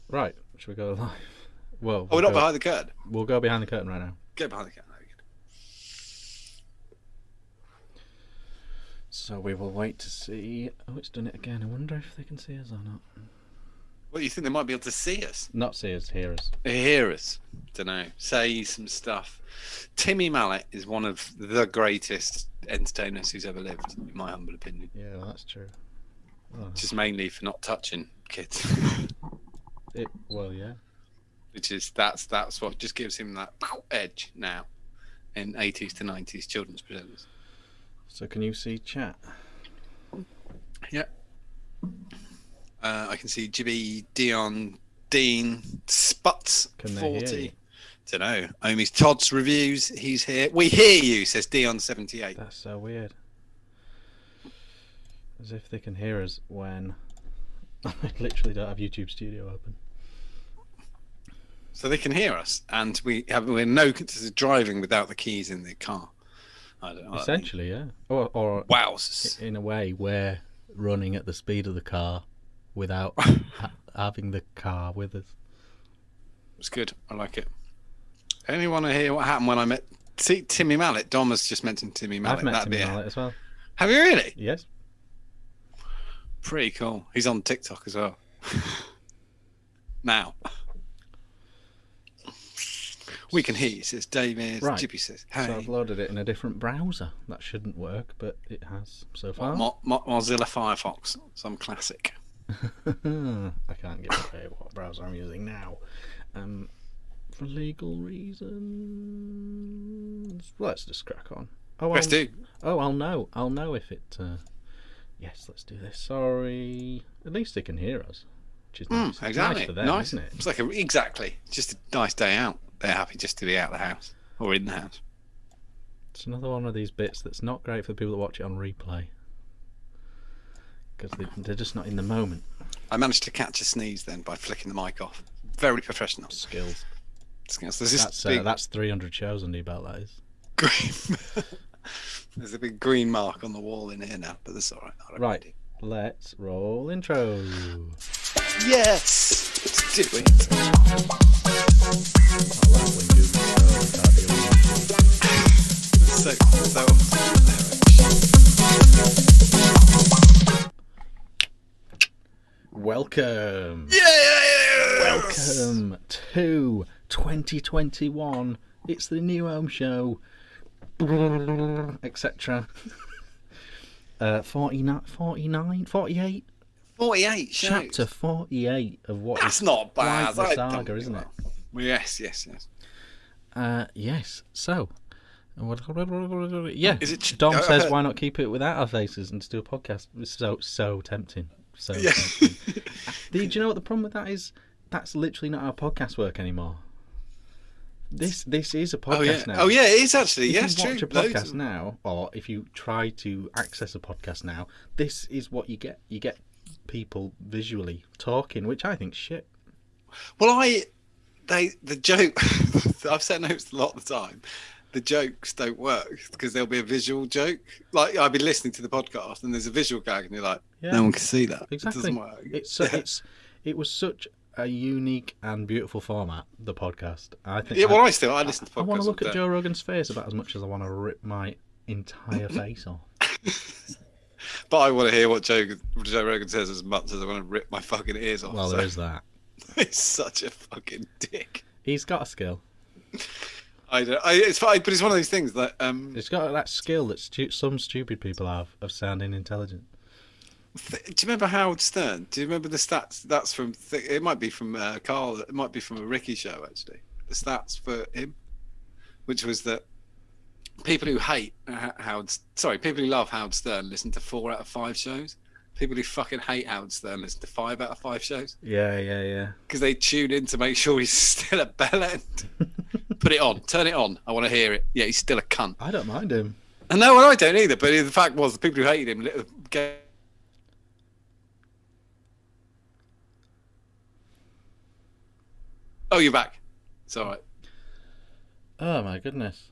Right, should we go live? Well, we're not behind the curtain. We'll go behind the curtain right now. Go behind the curtain. Very good. So we will wait to see. Oh, it's done it again. I wonder if they can see us or not. Well, you think they might be able to see us? Not see us, hear us. Hear us. Don't know. Say some stuff. Timmy Mallet is one of the greatest entertainers who's ever lived, in my humble opinion. Yeah, well, that's true. Oh. Just mainly for not touching kids. Well, yeah. Which is that's what just gives him that edge now in 80s to 90s children's presenters. So can you see chat? Yeah. I can see Jibby, Dion, Dean, Sputs, Can they 40. hear you? Don't know. Omi's Todd's reviews. He's here. We hear you, says Dion78. That's so weird. As if they can hear us when I literally don't have YouTube Studio open. So they can hear us, and we're driving without the keys in the car. I don't know. Essentially, yeah. Or Wowzers. in a way, we're running at the speed of the car without having the car with us. It's good. I like it. Anyone want to hear what happened when I met Timmy Mallet? Dom has just mentioned Timmy Mallet. I've met Timmy Mallet as well. Have you really? Yes. Pretty cool. He's on TikTok as well. Now. We can hear you, says David. Right. Jippy says, hey. So I've loaded it in a different browser. That shouldn't work, but it has so far. Mozilla Firefox. Some classic. I can't give away what browser I'm using now. For legal reasons. Let's just crack on. Let's do. Oh, I'll know if it... Yes, let's do this. Sorry. At least they can hear us. Which is nice. Exactly. Nice for them, nice. Isn't it? It's like exactly. Just a nice day out. They're happy just to be out of the house. Or in the house. It's another one of these bits that's not great for the people that watch it on replay. Because they're just not in the moment. I managed to catch a sneeze then by flicking the mic off. Very professional. Skills. That's 300 shows under your belt, that is. Green. There's a big green mark on the wall in here now, but that's alright. Right, let's roll intro. Yes! Let's do it. Welcome. Yes! Welcome to 2021. It's the new Ohm Show, etc. 49, 48? 48 shows. Chapter 48 of what That's is not bad. quite the saga, isn't it? Well, yes. Yes. So, yeah. Is it Dom says, "Why not keep it without our faces and just do a podcast?" It's so tempting. So yeah. tempting. Do you know what the problem with that is? That's literally not how podcasts work anymore. This is a podcast now. Oh yeah, it is actually. If yes, you true. watch a podcast now, or if you try to access a podcast now, this is what you get. You get people visually talking, which I think shit. Well, the joke. I've said notes a lot of the time. The jokes don't work because there'll be a visual joke. Like I've been listening to the podcast and there's a visual gag, and you're like, no one can see that. Exactly. It doesn't work. It was such a unique and beautiful format, the podcast. I think. Yeah, well, I listen to podcasts. I want to look at Joe Rogan's face about as much as I want to rip my entire face off. But I want to hear what Joe Rogan says as much as I want to rip my fucking ears off. Well, there is that. He's such a fucking dick. He's got a skill. It's fine, but it's one of those things that It's got that skill that some stupid people have of sounding intelligent. Do you remember Howard Stern? Do you remember the stats? That's from. It might be from Carl. It might be from a Ricky show actually. The stats for him, which was that people who people who love Howard Stern listen to 4 out of 5 shows. People who fucking hate Howard Stern listen to 5 out of 5 shows. Yeah. Because they tune in to make sure he's still a bell end. Put it on, turn it on. I want to hear it. Yeah, he's still a cunt. I don't mind him. And no, well, I don't either. But the fact was, the people who hated him Oh, you're back. It's all right. Oh my goodness.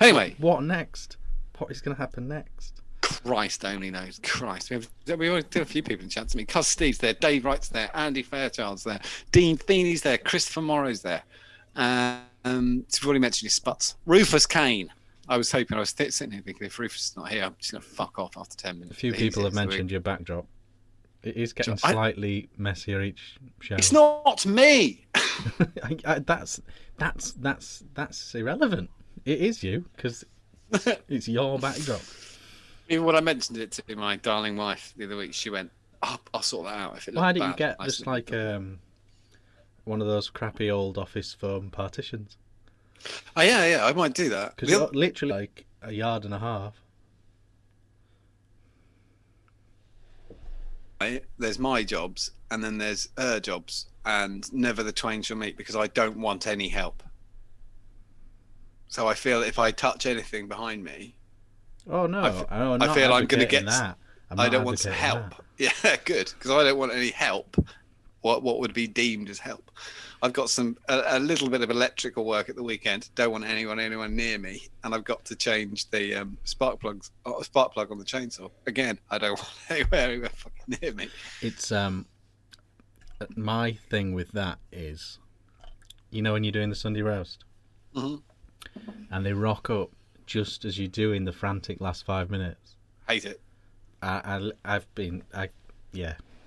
Anyway, what next? What is going to happen next? Christ only knows. Christ, we always do a few people in chat to me. Cuz Steve's there, Dave Wright's there, Andy Fairchild's there, Dean Feeney's there, Christopher Morrow's there. So we've already mentioned your sputs. Rufus Kane. I was hoping, I was sitting here thinking, if Rufus is not here, I'm just going to fuck off after 10 minutes. A few people have mentioned your backdrop. It is getting slightly messier each show. It's not me. That's irrelevant. It is you, because it's your backdrop. Even when I mentioned it to my darling wife the other week, she went, I'll sort that out if it looks bad. Why didn't you get just like one of those crappy old office foam partitions? Oh, yeah, I might do that. Because you're literally like a yard and a half. There's my jobs, and then there's her jobs, and never the twain shall meet, because I don't want any help. So I feel if I touch anything behind me, I feel I'm going to get. I don't want some help. That. Yeah, good, because I don't want any help. What would be deemed as help? I've got a little bit of electrical work at the weekend. Don't want anyone near me, and I've got to change the spark plug on the chainsaw. Again, I don't want anywhere fucking near me. It's my thing with that is, you know, when you're doing the Sunday roast, and they rock up just as you're doing the frantic last 5 minutes. Hate it.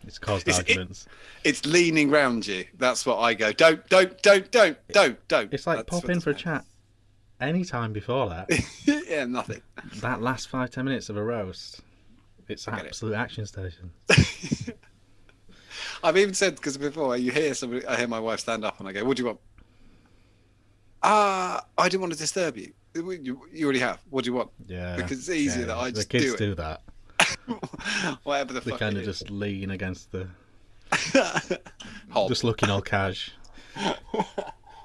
It's caused arguments. It's leaning round you. That's what I go. Don't. It's like pop in for a chat any time before that. Yeah, nothing. That last 5-10 minutes of a roast, it's absolute action station. I've even said, because before you hear somebody, I hear my wife stand up and I go, "What do you want?" I didn't want to disturb you. You already have. What do you want? Yeah. Because it's easier that I just do it. The kids do do that. Whatever the they fuck. They kind of just lean against the. Hob. Just looking all cash.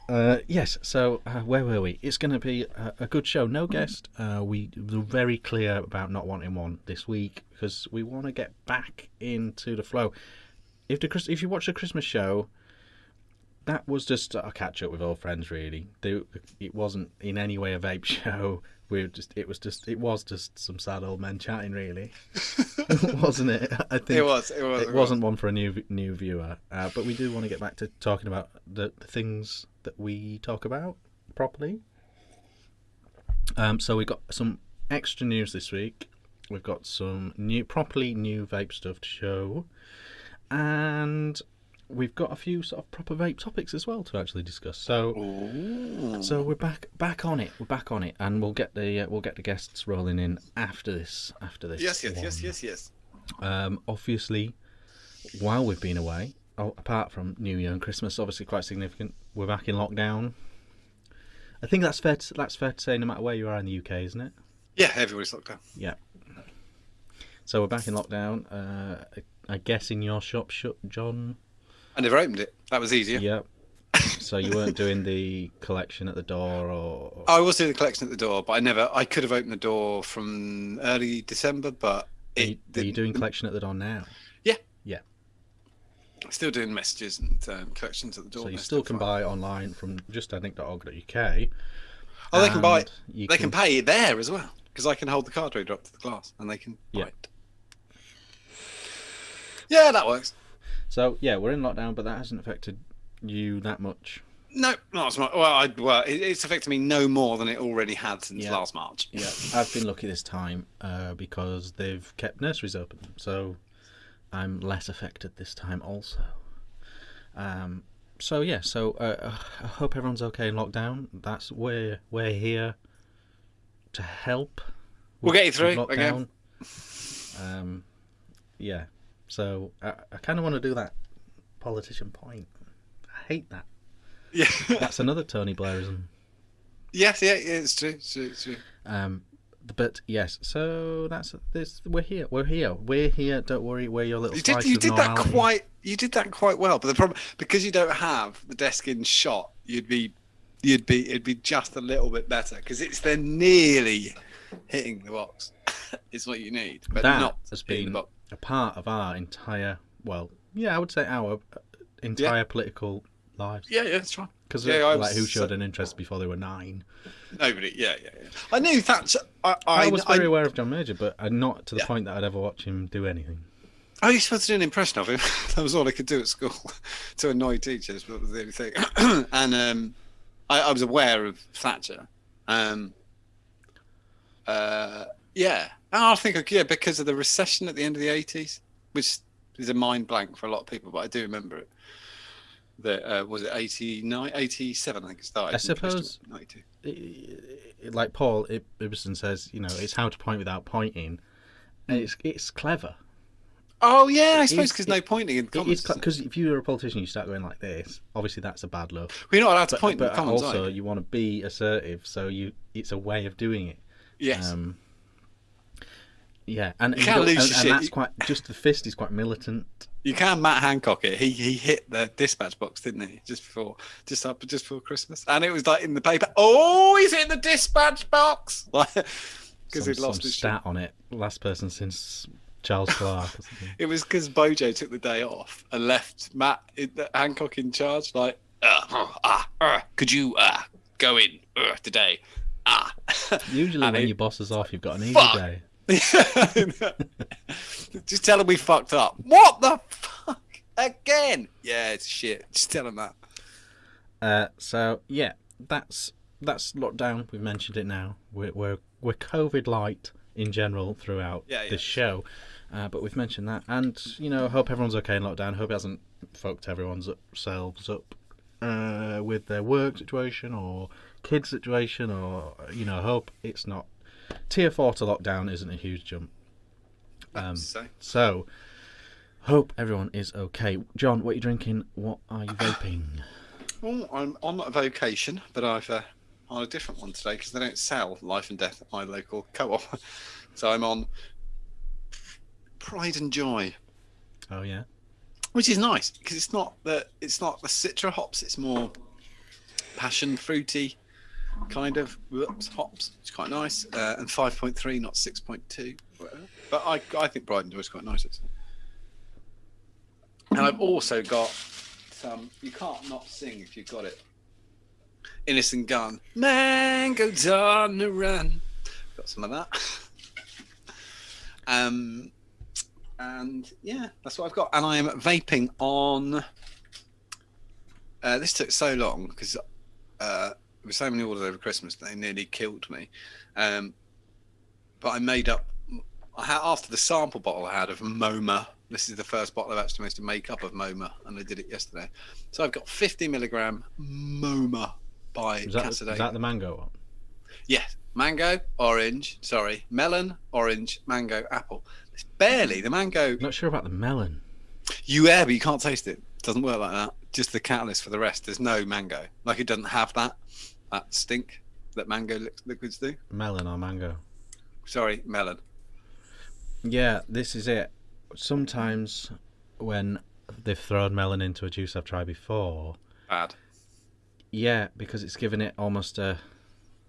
Yes. So where were we? It's going to be a good show. No guest. We were very clear about not wanting one this week because we want to get back into the flow. If you watch the Christmas show, that was just a catch up with old friends. Really, it wasn't in any way a vape show. It was just some sad old men chatting, really, wasn't it? I think it wasn't one for a new viewer. But we do want to get back to talking about the things that we talk about properly. So we've got some extra news this week. We've got some properly new vape stuff to show, and we've got a few sort of proper vape topics as well to actually discuss. So we're back on it. We're back on it, and we'll get the guests rolling in after this. Yes. Obviously, while we've been away, apart from New Year and Christmas, obviously quite significant, we're back in lockdown. I think that's fair to say, no matter where you are in the UK, isn't it? Yeah, everybody's locked down. Yeah. So we're back in lockdown. I guess in your shop, John. I never opened it. That was easier. Yep. So you weren't doing the collection at the door, or? I was doing the collection at the door, but I could have opened the door from early December, but Are you doing collection at the door now? Yeah. Yeah. Still doing messages and collections at the door. So you still can buy online from justaddict.org.uk. Oh, they can buy it. They can pay it there as well, because I can hold the card reader up to the glass and they can buy it. Yeah, that works. So yeah, we're in lockdown, but that hasn't affected you that much. No, not as much. Well, it's affected me no more than it already had since last March. Yeah, I've been lucky this time because they've kept nurseries open, so I'm less affected this time also. So I hope everyone's okay in lockdown. We're here to help. We'll get you through again. Yeah. So I kind of want to do that politician point. I hate that. Yeah. That's another Tony Blairism. Yes, yeah, it's true. It's true. But yes, so that's this. We're here. Don't worry. We're your little. You did that quite well. But the problem, because you don't have the desk in shot, it'd be just a little bit better because it's then nearly hitting the box. It's what you need, but that not has been a part of our entire. Well, yeah, I would say our entire political lives. Yeah, that's right. Because Yeah, who showed an interest before they were 9? Nobody. Yeah. I knew Thatcher. I was very aware of John Major, but not to the point that I'd ever watch him do anything. I used to do an impression of him. That was all I could do at school to annoy teachers, but that was the only thing. And I was aware of Thatcher. Yeah. And I think, because of the recession at the end of the 80s, which is a mind blank for a lot of people, but I do remember it. That was it 89, 87, I think it started. I suppose, like Paul Ibbison says, it's how to point without pointing. And it's clever. Oh, yeah, I suppose because no pointing in the comments. Because if you're a politician, you start going like this. Obviously, that's a bad look. Well, you're not allowed to point in the comments. But also, you want to be assertive, so it's a way of doing it. Yes. Yeah, and you can't lose your shit. That's quite. Just the fist is quite militant. You can Matt Hancock it. He hit the dispatch box, didn't he? Just before Christmas, and it was like in the paper. Oh, he's in the dispatch box because he'd lost his stat on it. Last person since Charles Clark. Or something. It was because Bojo took the day off and left Matt Hancock in charge. Like, could you go in today? Usually, when your boss is off, you've got an easy day. Just tell him we fucked up. What the fuck? Again? Yeah, it's shit. Just tell him that. So yeah, that's lockdown. We've mentioned it now. We're COVID light in general throughout this show, but we've mentioned that, and hope everyone's okay in lockdown. Hope it hasn't fucked everyone's selves up with their work situation or kids situation, or hope it's not. Tier 4 to lockdown isn't a huge jump. So, hope everyone is okay. John, what are you drinking? What are you vaping? Well, I'm on a vocation, but I've on a different one today because they don't sell Life and Death at my local co-op. So I'm on Pride and Joy. Oh yeah. Which is nice because it's not the citra hops. It's more passion fruity kind of hops. It's quite nice, and 5.3, not 6.2. But I think Pride and Joy is quite nice. And I've also got some. You can't not sing if you've got it. Innocent Gun. Man goes on the run. Got some of that. And yeah, that's what I've got. And I am vaping on. This took so long because. There were so many orders over Christmas they nearly killed me, but I made up. After the sample bottle I had of MoMA. This is the first bottle I've actually managed to make up of MoMA, and I did it yesterday. So I've got 50 milligram MoMA by Cassaday. Is that the mango one? Yes, mango, orange. Sorry, melon, orange, mango, apple. It's barely the mango. I'm not sure about the melon. But you can't taste it. It doesn't work like that. Just the catalyst for the rest. There's no mango. Like it doesn't have that stink that mango liquids do. Melon or mango? Sorry, melon. Yeah, this is it. Sometimes when they've thrown melon into a juice I've tried before. Bad. Yeah, because it's given it almost a.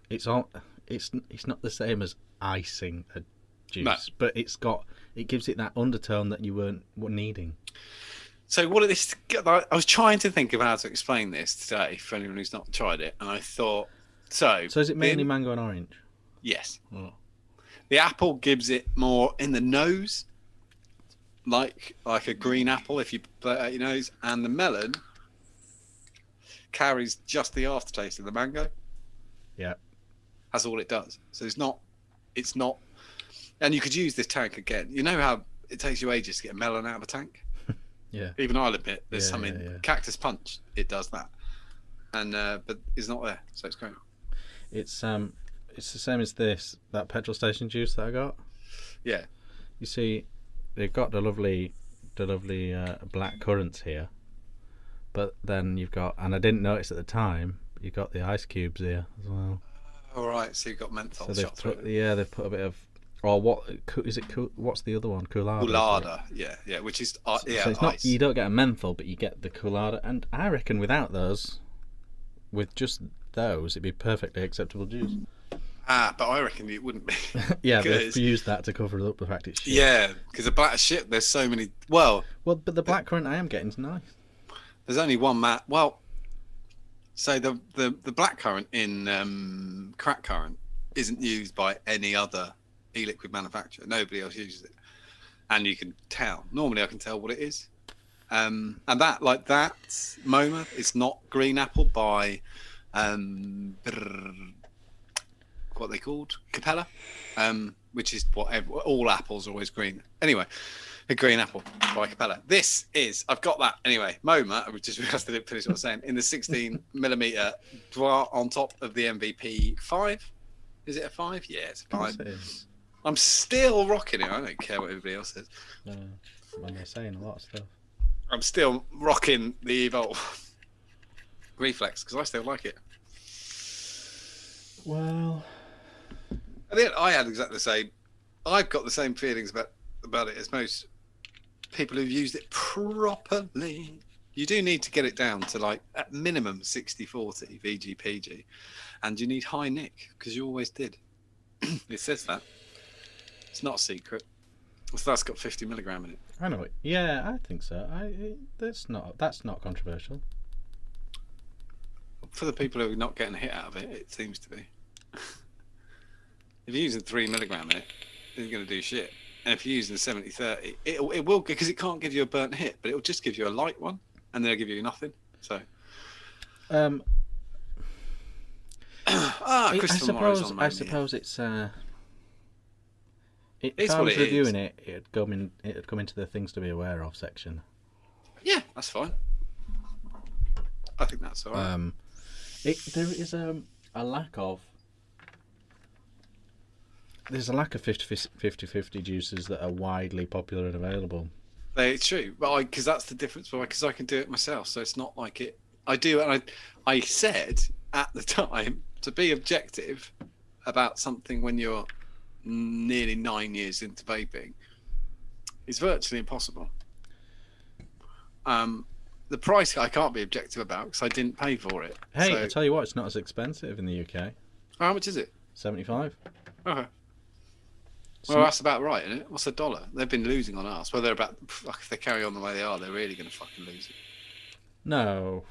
It's not the same as icing a juice, but it gives it that undertone that you weren't needing. So what it is, I was trying to think of how to explain this today for anyone who's not tried it, and I thought, So is it mainly mango and orange? Yes. Oh. The apple gives it more in the nose, like a green apple if you play it out your nose, and the melon carries just the aftertaste of the mango. Yeah. That's all it does. So it's not, and you could use this tank again. You know how it takes you ages to get a melon out of a tank? Yeah. Even I'll admit there's Cactus Punch. It does that, and but it's not there, so it's great. It's the same as that petrol station juice that I got. Yeah. You see, they've got the lovely black currants here, but then you've got, and I didn't notice at the time, you've got the ice cubes here as well. All right, so you've got menthol. So they've put a bit of. Or what is it? What's the other one? Coolada. Coolada, yeah, which is So it's not. You don't get a menthol, but you get the Coolada, and I reckon without those, with just those, it'd be perfectly acceptable juice. But I reckon it wouldn't be. Yeah, they've used that to cover up the fact it's shit. Yeah, because the black shit. There's so many. Well, but the blackcurrant I am getting is nice. There's only one Well, So the blackcurrant in crack currant isn't used by any other e-liquid manufacturer. Nobody else uses it, and you can tell. Normally, I can tell what it is. And that MoMA, it's not green apple by what they called Capella, which is what all apples are always green. Anyway, a green apple by Capella. This is, I've got that anyway. MoMA, I just realised I didn't finish what I was saying, in the 16mm on top of the MVP 5. Is it a 5? Yeah, it's a 5. I'm still rocking it. I don't care what everybody else says. When they're saying a lot of stuff. I'm still rocking the Evolve Reflex because I still like it. Well, I think I had exactly the same. I've got the same feelings about it as most people who've used it properly. You do need to get it down to like at minimum 60/40 VGPG, and you need high nick because you always did. It says that. It's not a secret. So that's got 50 milligram in it. I know it. Yeah, I think so. That's not controversial. For the people who are not getting a hit out of it, it seems to be. If you're using 3 milligram in it, it's going to do shit. And if you're using 70/30, it will, because it can't give you a burnt hit, but it'll just give you a light one, and then it'll give you nothing. So. I suppose it's. If I was reviewing it, it'd come into the things to be aware of section. Yeah, that's fine. I think that's all right. There is a lack of. There's a lack of 50/50 juices that are widely popular and available. It's true, but because that's the difference. Because I can do it myself, so it's not like it. I do, and I said at the time to be objective about something when you're nearly 9 years into vaping is virtually impossible. The price I can't be objective about because I didn't pay for it. Hey, so, I tell you what, it's not as expensive in the UK. How much is it? 75. Okay. Well, that's about right, isn't it? What's a dollar? They've been losing on us. Well, if they carry on the way they are, they're really going to fucking lose it. No,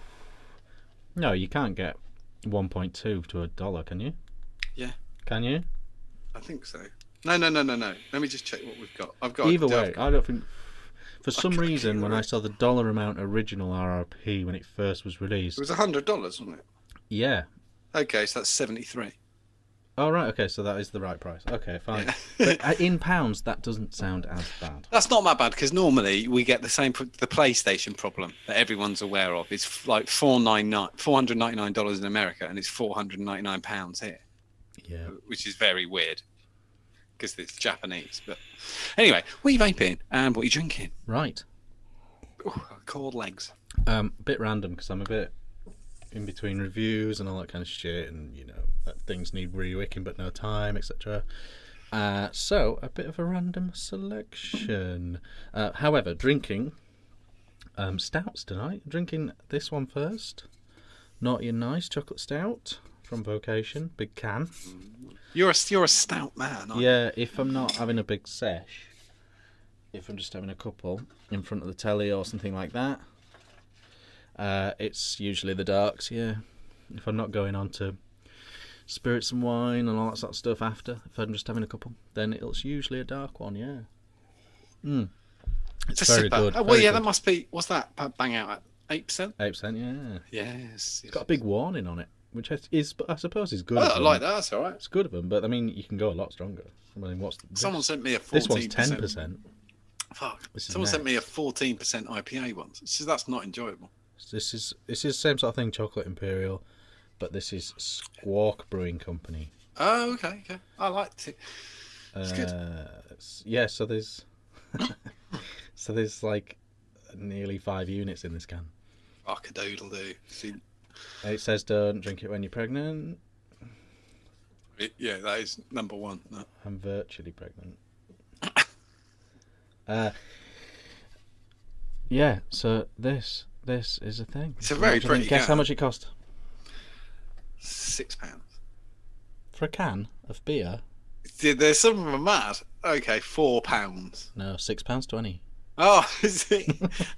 you can't get 1.2 to $1, can you? Yeah. Can you? I think so. No. Let me just check what we've got. I've got. Either way, I don't think. For some reason, when I saw the dollar amount original RRP when it first was released, it was $100, wasn't it? Yeah. Okay, so that's 73. Oh right, okay, so that is the right price. Okay, fine. Yeah. But in pounds, that doesn't sound as bad. That's not that bad because normally we get the PlayStation problem that everyone's aware of. It's like $499 in America, and it's £499 here. Yeah, which is very weird because it's Japanese. But anyway, what are you vaping and what are you drinking? Right. Ooh, cold legs. Bit random because I'm a bit in between reviews and all that kind of shit, and that things need re-wicking but no time, etc. So a bit of a random selection. However, drinking stouts tonight. Drinking this one first. Naughty and Nice chocolate stout from Vocation, big can. You're a stout man, aren't you? Yeah, if I'm not having a big sesh, if I'm just having a couple in front of the telly or something like that, it's usually the darks, yeah. If I'm not going on to spirits and wine and all that sort of stuff after, if I'm just having a couple, then it's usually a dark one, yeah. It's very good. Oh, well, yeah, that must be, what's that bang out at? 8%? 8%, yeah. Yes. It's got a big warning on it, which is, I suppose, is good. I like that. That's all right. It's good of them, but I mean, you can go a lot stronger. I mean, someone sent me a 14%. This one's 10%. Fuck. Someone sent me a 14% IPA once. So that's not enjoyable. This is the same sort of thing, chocolate imperial, but this is Squawk Brewing Company. Oh, okay. I liked it. It's good. Yeah. So there's like nearly 5 units in this can. Fuck a doodle do. See, it says don't drink it when you're pregnant. Yeah, that is number one. No. I'm virtually pregnant. Yeah, so this is a thing. It's a very pretty can. Guess how much it cost? £6. For a can of beer? There's some of them mad. Okay, £4. No, £6.20. Oh, see,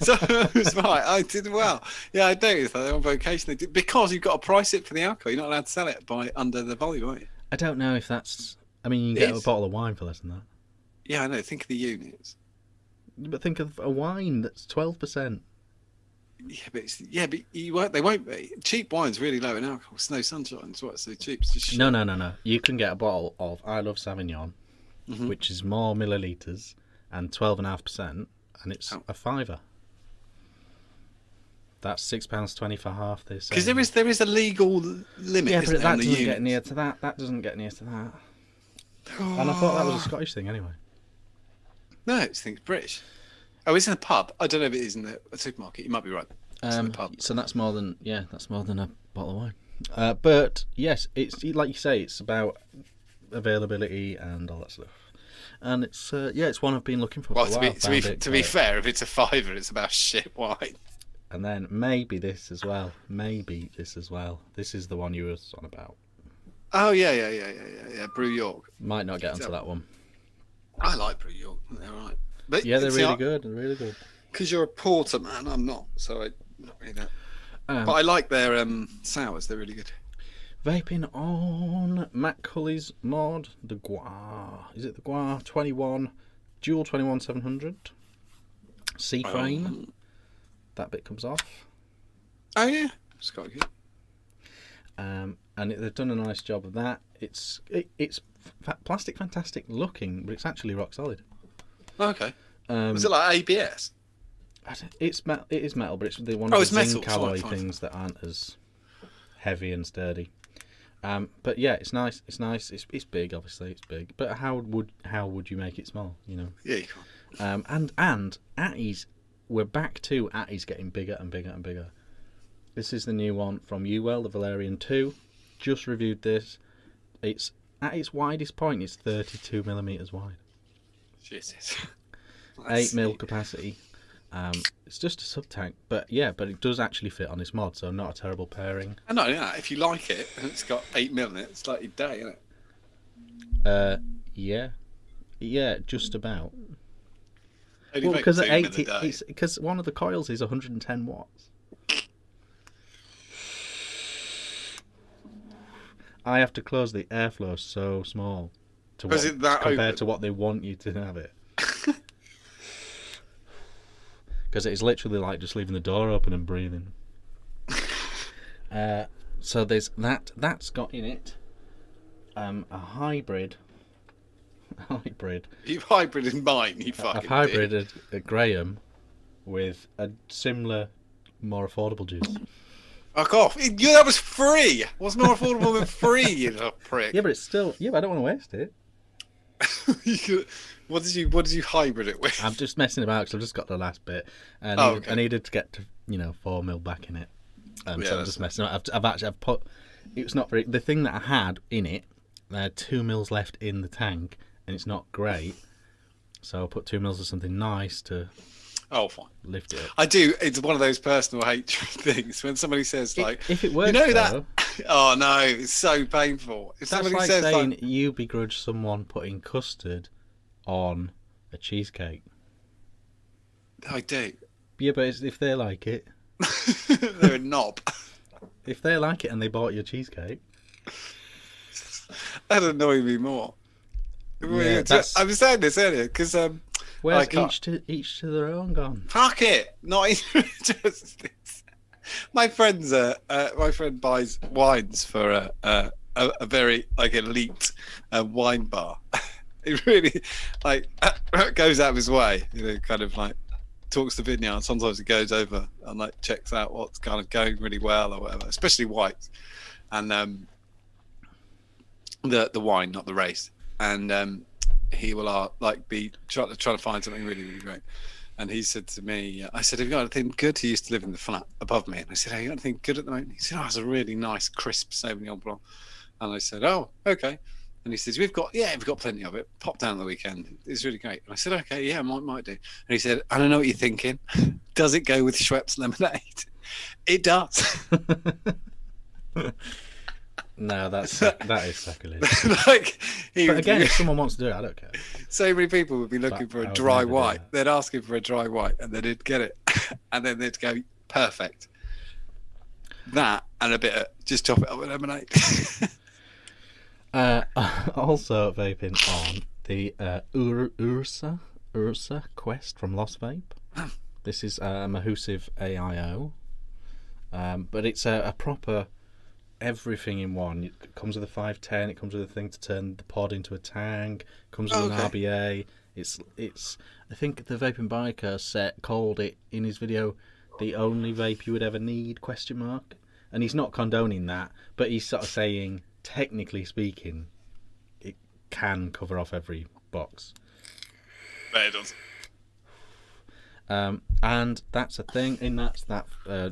so it was right. I did well. Yeah, I noticed that on vocation they did, because you've got to price it for the alcohol. You're not allowed to sell it by under the volume, are you? I don't know if that's. I mean, you can It get a is. bottle of wine for less than that. Yeah, I know. Think of the units. But think of a wine that's 12%. But you won't. They won't be. Cheap wine's really low in alcohol. It's no sunshine. That's why it's so cheap. It's just shit. No. You can get a bottle of I Love Sauvignon, which is more millilitres and 12.5%, and it's a fiver. That's £6.20 for half this. Because there is a legal limit. Yeah, isn't but there, on that the doesn't get units? near to that. That doesn't get near to that. And I thought that was a Scottish thing anyway. No, I think it's British. Oh, it's in a pub. I don't know if it is in the supermarket. You might be right. It's in the pub. So that's more than a bottle of wine. But yes, it's like you say, it's about availability and all that stuff. And it's it's one I've been looking for. Well, for a while. to be fair, if it's a fiver, it's about shit wine. And then maybe this as well. This is the one you were on about. Oh yeah. Brew York. Might not get onto that one. I like Brew York. They're right. But Yeah, they're really good. They're really good. Because you're a porter man, I'm not, so I not really that. But I like their sours. They're really good. Vaping on Matt Cully's mod, the Gua. Is it the Gua 21 Dual 21700 C frame? That bit comes off. Oh yeah, it's quite good. And they've done a nice job of that. It's plastic fantastic looking, but it's actually rock solid. Okay. Was it like ABS? It is metal, but it's one of the zinc alloy fine. things that aren't as heavy and sturdy. But yeah, it's nice. It's nice. It's big, obviously. It's big. But how would you make it small? You know. Yeah, you can't. And Atties, we're back to Atties getting bigger and bigger and bigger. This is the new one from Uwell, the Valerian 2. Just reviewed this. It's at its widest point. It's 32 millimeters wide. Jesus. 8 mil capacity. It's just a sub tank, but it does actually fit on this mod, so not a terrible pairing. I know, yeah. If you like it and it's got 8 mil in it, it's like your day, isn't it? Yeah, just about. Only Well, make because 2 mil a day. because one of the coils is 110 watts. I have to close the airflow so small compared to what they want you to have it. Because it's literally like just leaving the door open and breathing. So there's that. That's got in it a hybrid. You hybrided mine, you fucking I've hybrided a Graham with a similar, more affordable juice. Fuck off. Yeah, that was free. What's more affordable than free, you little prick? Yeah, but it's still. Yeah, but I don't want to waste it. What did you hybrid it with? I'm just messing about because I've just got the last bit. And I needed to get to 4 mil back in it. So I'm just messing about. I've put. It's not very. The thing that I had in it, I had 2 mils left in the tank, and it's not great. So I put 2 mils of something nice to. Oh, fine. Lift it up. I do. It's one of those personal hatred things when somebody says like, if it works, you know though, that. Oh no, it's so painful. If that's somebody like says saying like, you begrudge someone putting custard on a cheesecake. I do. Yeah, but if they like it, they're a knob. If they like it and they bought your cheesecake, That'd annoy me more. Yeah, I was saying this earlier because where's each to their own gone? Fuck it, not even justice. My friend buys wines for a very like elite wine bar. It really like goes out of his way, kind of like talks to vineyard. Sometimes he goes over and like checks out what's kind of going really well or whatever, especially whites, and the wine, not the race. And he will like be trying to find something really, really great. And he said to me, I said, have you got anything good? He used to live in the flat above me. And I said, have you got anything good at the moment? He said, it's a really nice, crisp Sauvignon Blanc. And I said, oh, okay. And he says, we've got plenty of it. Pop down the weekend. It's really great. And I said, okay, yeah, might do. And he said, I don't know what you're thinking. Does it go with Schweppes lemonade? It does. No, that is sacrilege. Like, But again, if someone wants to do it, I don't care. so many people would be looking But for I a would dry never do white. that. They'd ask him for a dry white, and then he'd get it, and then they'd go perfect. That and a bit of just top it up with lemonade. Also vaping on the Ursa Quest from Lost Vape. This is Mahusive AIO, but it's a proper everything in one. It comes with a 510. It comes with a thing to turn the pod into a tank. Comes with an RBA. It's. I think the Vaping Biker called it in his video the only vape you would ever need ? And he's not condoning that, but he's sort of saying, technically speaking, it can cover off every box. But it doesn't. And that's a thing, and that's that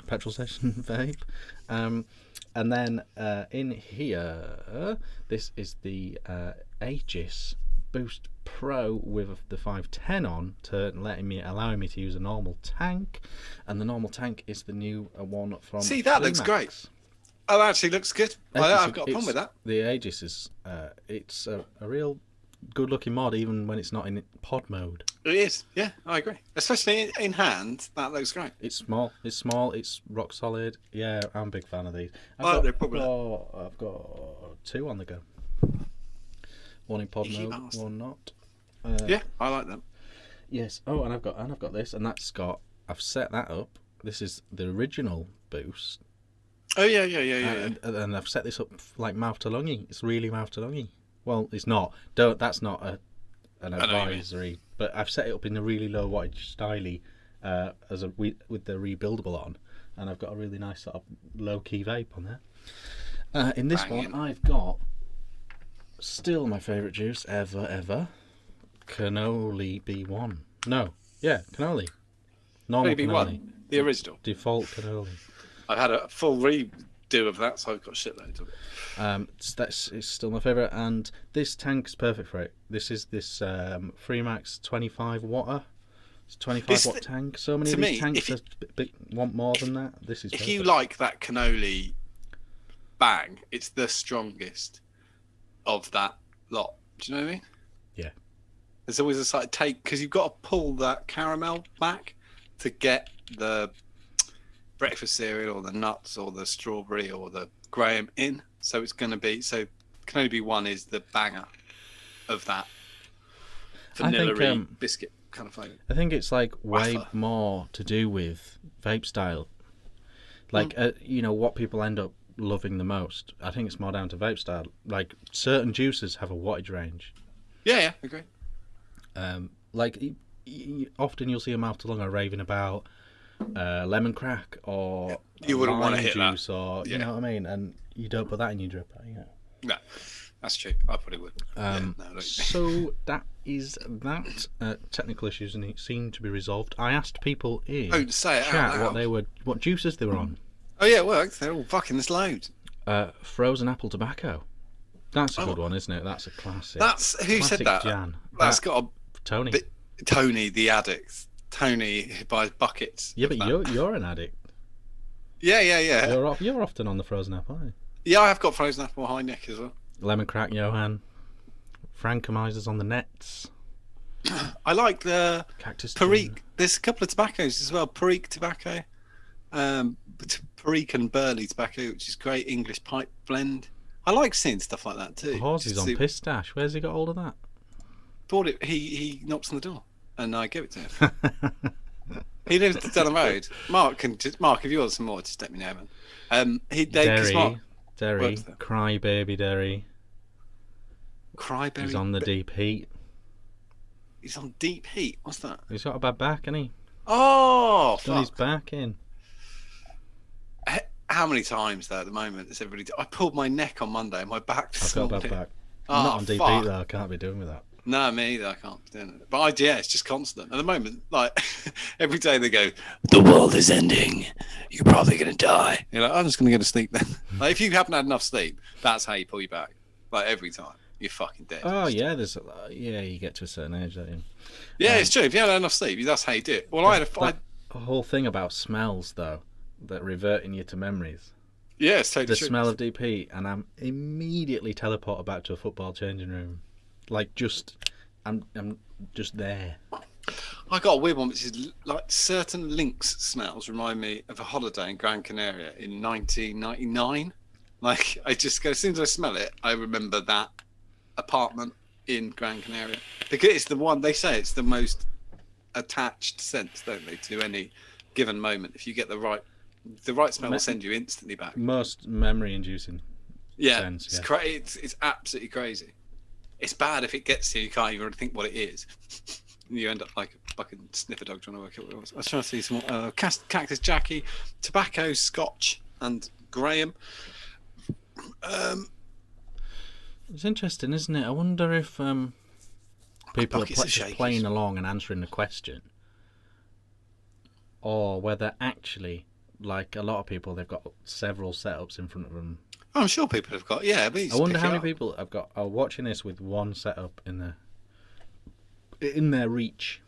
petrol station vape. And then in here, this is the Aegis Boost Pro with the 510 on, allowing me to use a normal tank, and the normal tank is the new one from. See, that looks great. Oh, that actually looks good. I've got a problem with that. The Aegis is it's a real good-looking mod, even when it's not in pod mode. It is, yeah, I agree. Especially in hand, that looks great. It's small. It's rock solid. Yeah, I'm a big fan of these. No I've problem. got 2 on the go. One in pod mode, one not. Yeah, I like that. Yes. Oh, and I've got this, and I've set that up. This is the original Boost. Oh yeah. And I've set this up like mouth to lungy. It's really mouth to lungy. Well, it's not. That's not an advisory. But I've set it up in a really low wattage styly, with the rebuildable on, and I've got a really nice sort of low key vape on there. In this one, I've got still my favourite juice ever, Cannoli B1. No, yeah, Cannoli. Normal B1, Cannoli. the original. Default Cannoli. I've had a full redo of that, so I've got shitloads of it. It's still my favourite, and this tank's perfect for it. This is this Freemax 25 watt. It's a 25 watt tank. So many of these tanks want more than that. This is. If perfect. you like that cannoli bang, it's the strongest of that lot. Do you know what I mean? Yeah. There's always a slight take because you've got to pull that caramel back to get the breakfast cereal or the nuts or the strawberry or the graham in. So it's going to be Cannoli B1 is the banger of that vanilla biscuit kind of flavour. I think it's like way Wafer. more to do with vape style. Like what people end up loving the most. I think it's more down to vape style. Like certain juices have a wattage range. Yeah, agree. Like often you'll see a mouth to lung raving about lemon crack or you wouldn't want to hit juice that. or you know what I mean, and you don't put that in your dripper. No, that's true. I probably would. So that is that. Technical issues seem to be resolved. I asked people in chat what juices they were on. Oh yeah, it worked. They're all fucking this load. Frozen apple tobacco. That's a good one, isn't it? That's a classic. That's who classic said that? Jan. That's got a Tony. Tony the addict. Tony who buys buckets. Yeah, but you're an addict. Yeah. You're often on the frozen apple, aren't you? Yeah, I have got frozen apple high neck as well. Lemon crack, Johan. Frankomizers on the nets. I like the Cactus Perique. Gin. There's a couple of tobaccos as well. Perique tobacco, Perique and Burley tobacco, which is great English pipe blend. I like seeing stuff like that too. Horsey's on pistache. Where's he got hold of that? Bought it. He knocks on the door, and I give it to him. He lives down the road. Mark, if you want some more, just let me know, man. Derry, Crybaby Derry. Crybaby. He's on the deep heat. He's on deep heat. What's that? He's got a bad back, hasn't he? Oh, He's done his back in. How many times though at the moment is everybody? I pulled my neck on Monday and my back this I've got morning. a bad back. Oh, Not on deep heat though. I can't be doing with that. No, me either. I can't be doing it. But it's just constant. At the moment, like every day they go, the world is ending. You're probably going to die. You're like, I'm just going to go to sleep then. Like if you haven't had enough sleep, that's how you pull your back. Like every time, you're fucking dead. Oh yeah, you get to a certain age, don't you? Yeah, it's true. If you haven't had enough sleep, that's how you do it. Well, I had a whole thing about smells though, that reverting you to memories. Yeah, it's the totally true. smell of DP, and I'm immediately teleported back to a football changing room. Like, I'm just there. I got a weird one, which is like certain Lynx smells remind me of a holiday in Gran Canaria in 1999. Like, I just go, as soon as I smell it, I remember that apartment in Gran Canaria. Because it's the one, they say it's the most attached sense, don't they, to any given moment. If you get the right smell will send you instantly back. Most memory-inducing sense. It's it's absolutely crazy. It's bad if it gets to you, you can't even think what it is. And you end up like a fucking sniffer dog trying to work out what it was. I was trying to see some Cactus Jackie, Tobacco, Scotch, and Graham. It's interesting, isn't it? I wonder if people are just playing along and answering the question, or whether actually, like a lot of people, they've got several setups in front of them. I'm sure people have got, yeah. I wonder how many people are watching this with one setup in their reach.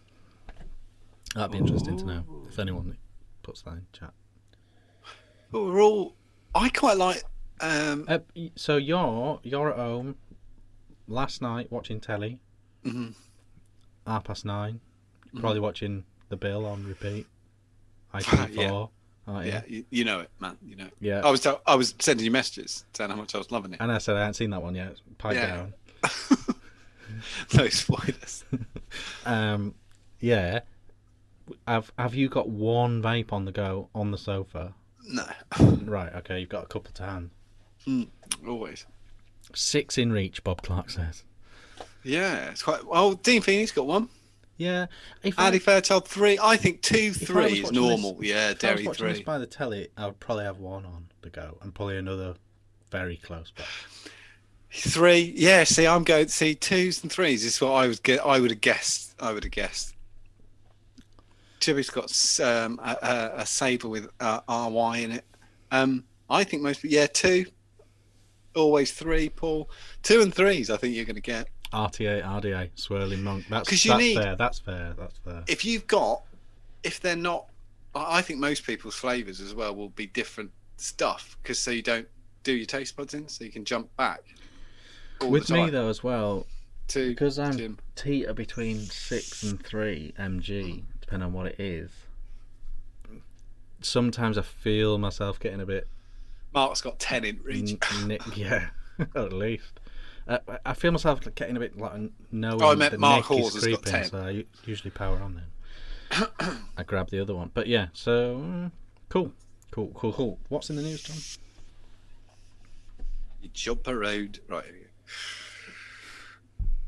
That'd be interesting to know if anyone puts that in chat. But I quite like. So you're at home last night watching telly. 9:30. Probably watching The Bill on repeat. ITV4. Yeah, you know it, man. You know it. Yeah. I was sending you messages saying how much I was loving it. And I said I hadn't seen that one yet. Pipe down. No spoilers. Yeah. Have you got one vape on the go on the sofa? No. Right. Okay. You've got a couple to hand. Always. 6 in reach. Bob Clark says. Yeah, it's quite. Oh, Dean Feeney's got one. Yeah. Andy Fairchild 3. I think 2, 3 is normal. Yeah, Dairy 3. If I was watching 3. this by the telly, I would probably have one on the go, and probably another very close by. 3. Yeah. See, I'm going. See, 2s and 3s is what I would have guessed. Chubby's got a saber with RY in it. I think most. Yeah, 2. Always 3. Paul. 2 and 3s. I think you're going to get. RTA, RDA, swirling monk. That's fair. That's fair. If they're not, I think most people's flavours as well will be different stuff, because so you don't do your taste buds in, so you can jump back. With me though as well, because I'm Jim. teeter between 6 and 3 mg, depending on what it is. Sometimes I feel myself getting a bit. Mark's got 10 in reach. Yeah, at least. I feel myself getting a bit like knowing I meant the Mark neck Hawes is has got creeping, 10. so I usually power on then. I grab the other one, but yeah. So cool. What's in the news, Tom? You jump a road. Right.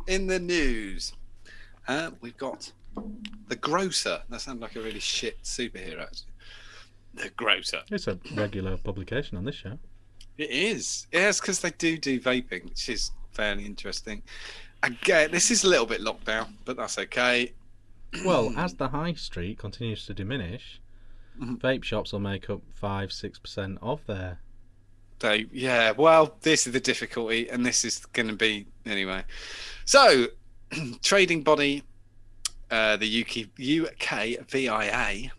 In the news, we've got The Grocer. That sounds like a really shit superhero, actually. The Grocer. It's a regular publication on this show. It is. Yes, because they do vaping, which is fairly interesting. Again, this is a little bit locked down, but that's okay. Well, as the high street continues to diminish, vape shops will make up 5-6% of their. Well, this is the difficulty, and this is going to be anyway. So, trading body, the UK VIA,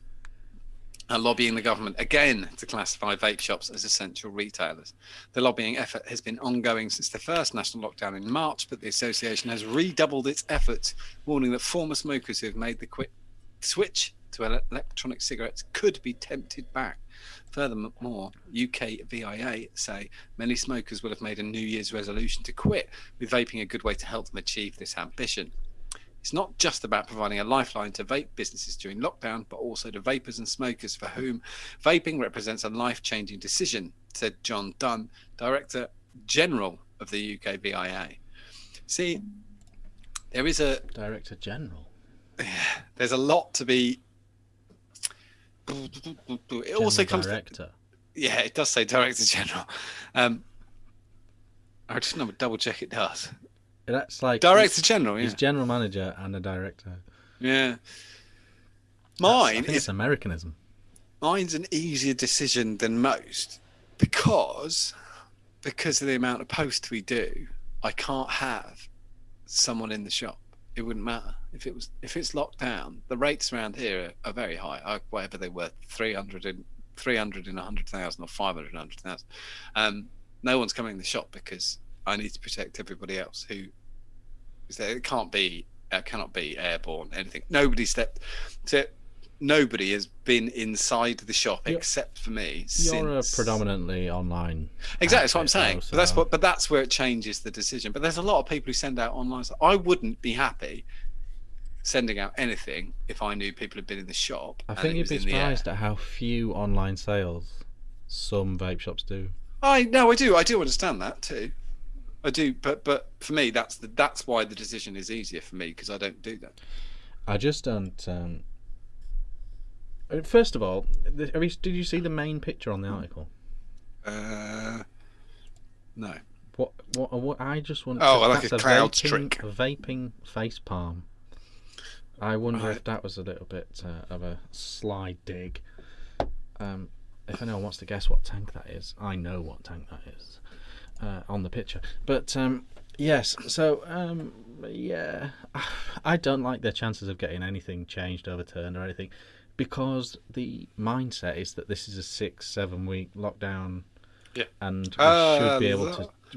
are lobbying the government again to classify vape shops as essential retailers. The lobbying effort has been ongoing since the first national lockdown in March, but the association has redoubled its efforts, warning that former smokers who have made the quick switch to electronic cigarettes could be tempted back. Furthermore, UK VIA say many smokers will have made a New Year's resolution to quit, with vaping a good way to help them achieve this ambition. It's not just about providing a lifeline to vape businesses during lockdown, but also to vapers and smokers for whom vaping represents a life-changing decision, said John Dunn, Director General of the UK VIA. See, there is a... Director General? There's a lot to be... It also comes... Director. Yeah, it does say Director General. I just want to double check it does. That's like Director General, yeah. He's general manager and a director. Yeah. I think it's Americanism. Mine's an easier decision than most because of the amount of posts we do. I can't have someone in the shop. It wouldn't matter if it's locked down. The rates around here are very high. Whatever they were, 300 300 in 100,000 or 500 in 100,000. No one's coming in the shop because I need to protect everybody else who is there. It cannot be airborne, anything. Nobody has been inside the shop except for me. You're a predominantly online. Exactly, that's what I'm saying. Though, so. But that's where it changes the decision. But there's a lot of people who send out online stuff. I wouldn't be happy sending out anything if I knew people had been in the shop. I think you'd be surprised at how few online sales some vape shops do. I do understand that too. I do, but for me, that's why the decision is easier for me, because I don't do that. I just don't. First of all, did you see the main picture on the article? No. What? I just want. Oh, like a cloud trick. A vaping face palm. I wonder if that was a little bit of a sly dig. If anyone wants to guess what tank that is, I know what tank that is on the picture. But yes, so yeah, I don't like their chances of getting anything changed, overturned, or anything, because the mindset is that this is a 6-7 week lockdown. Yeah. And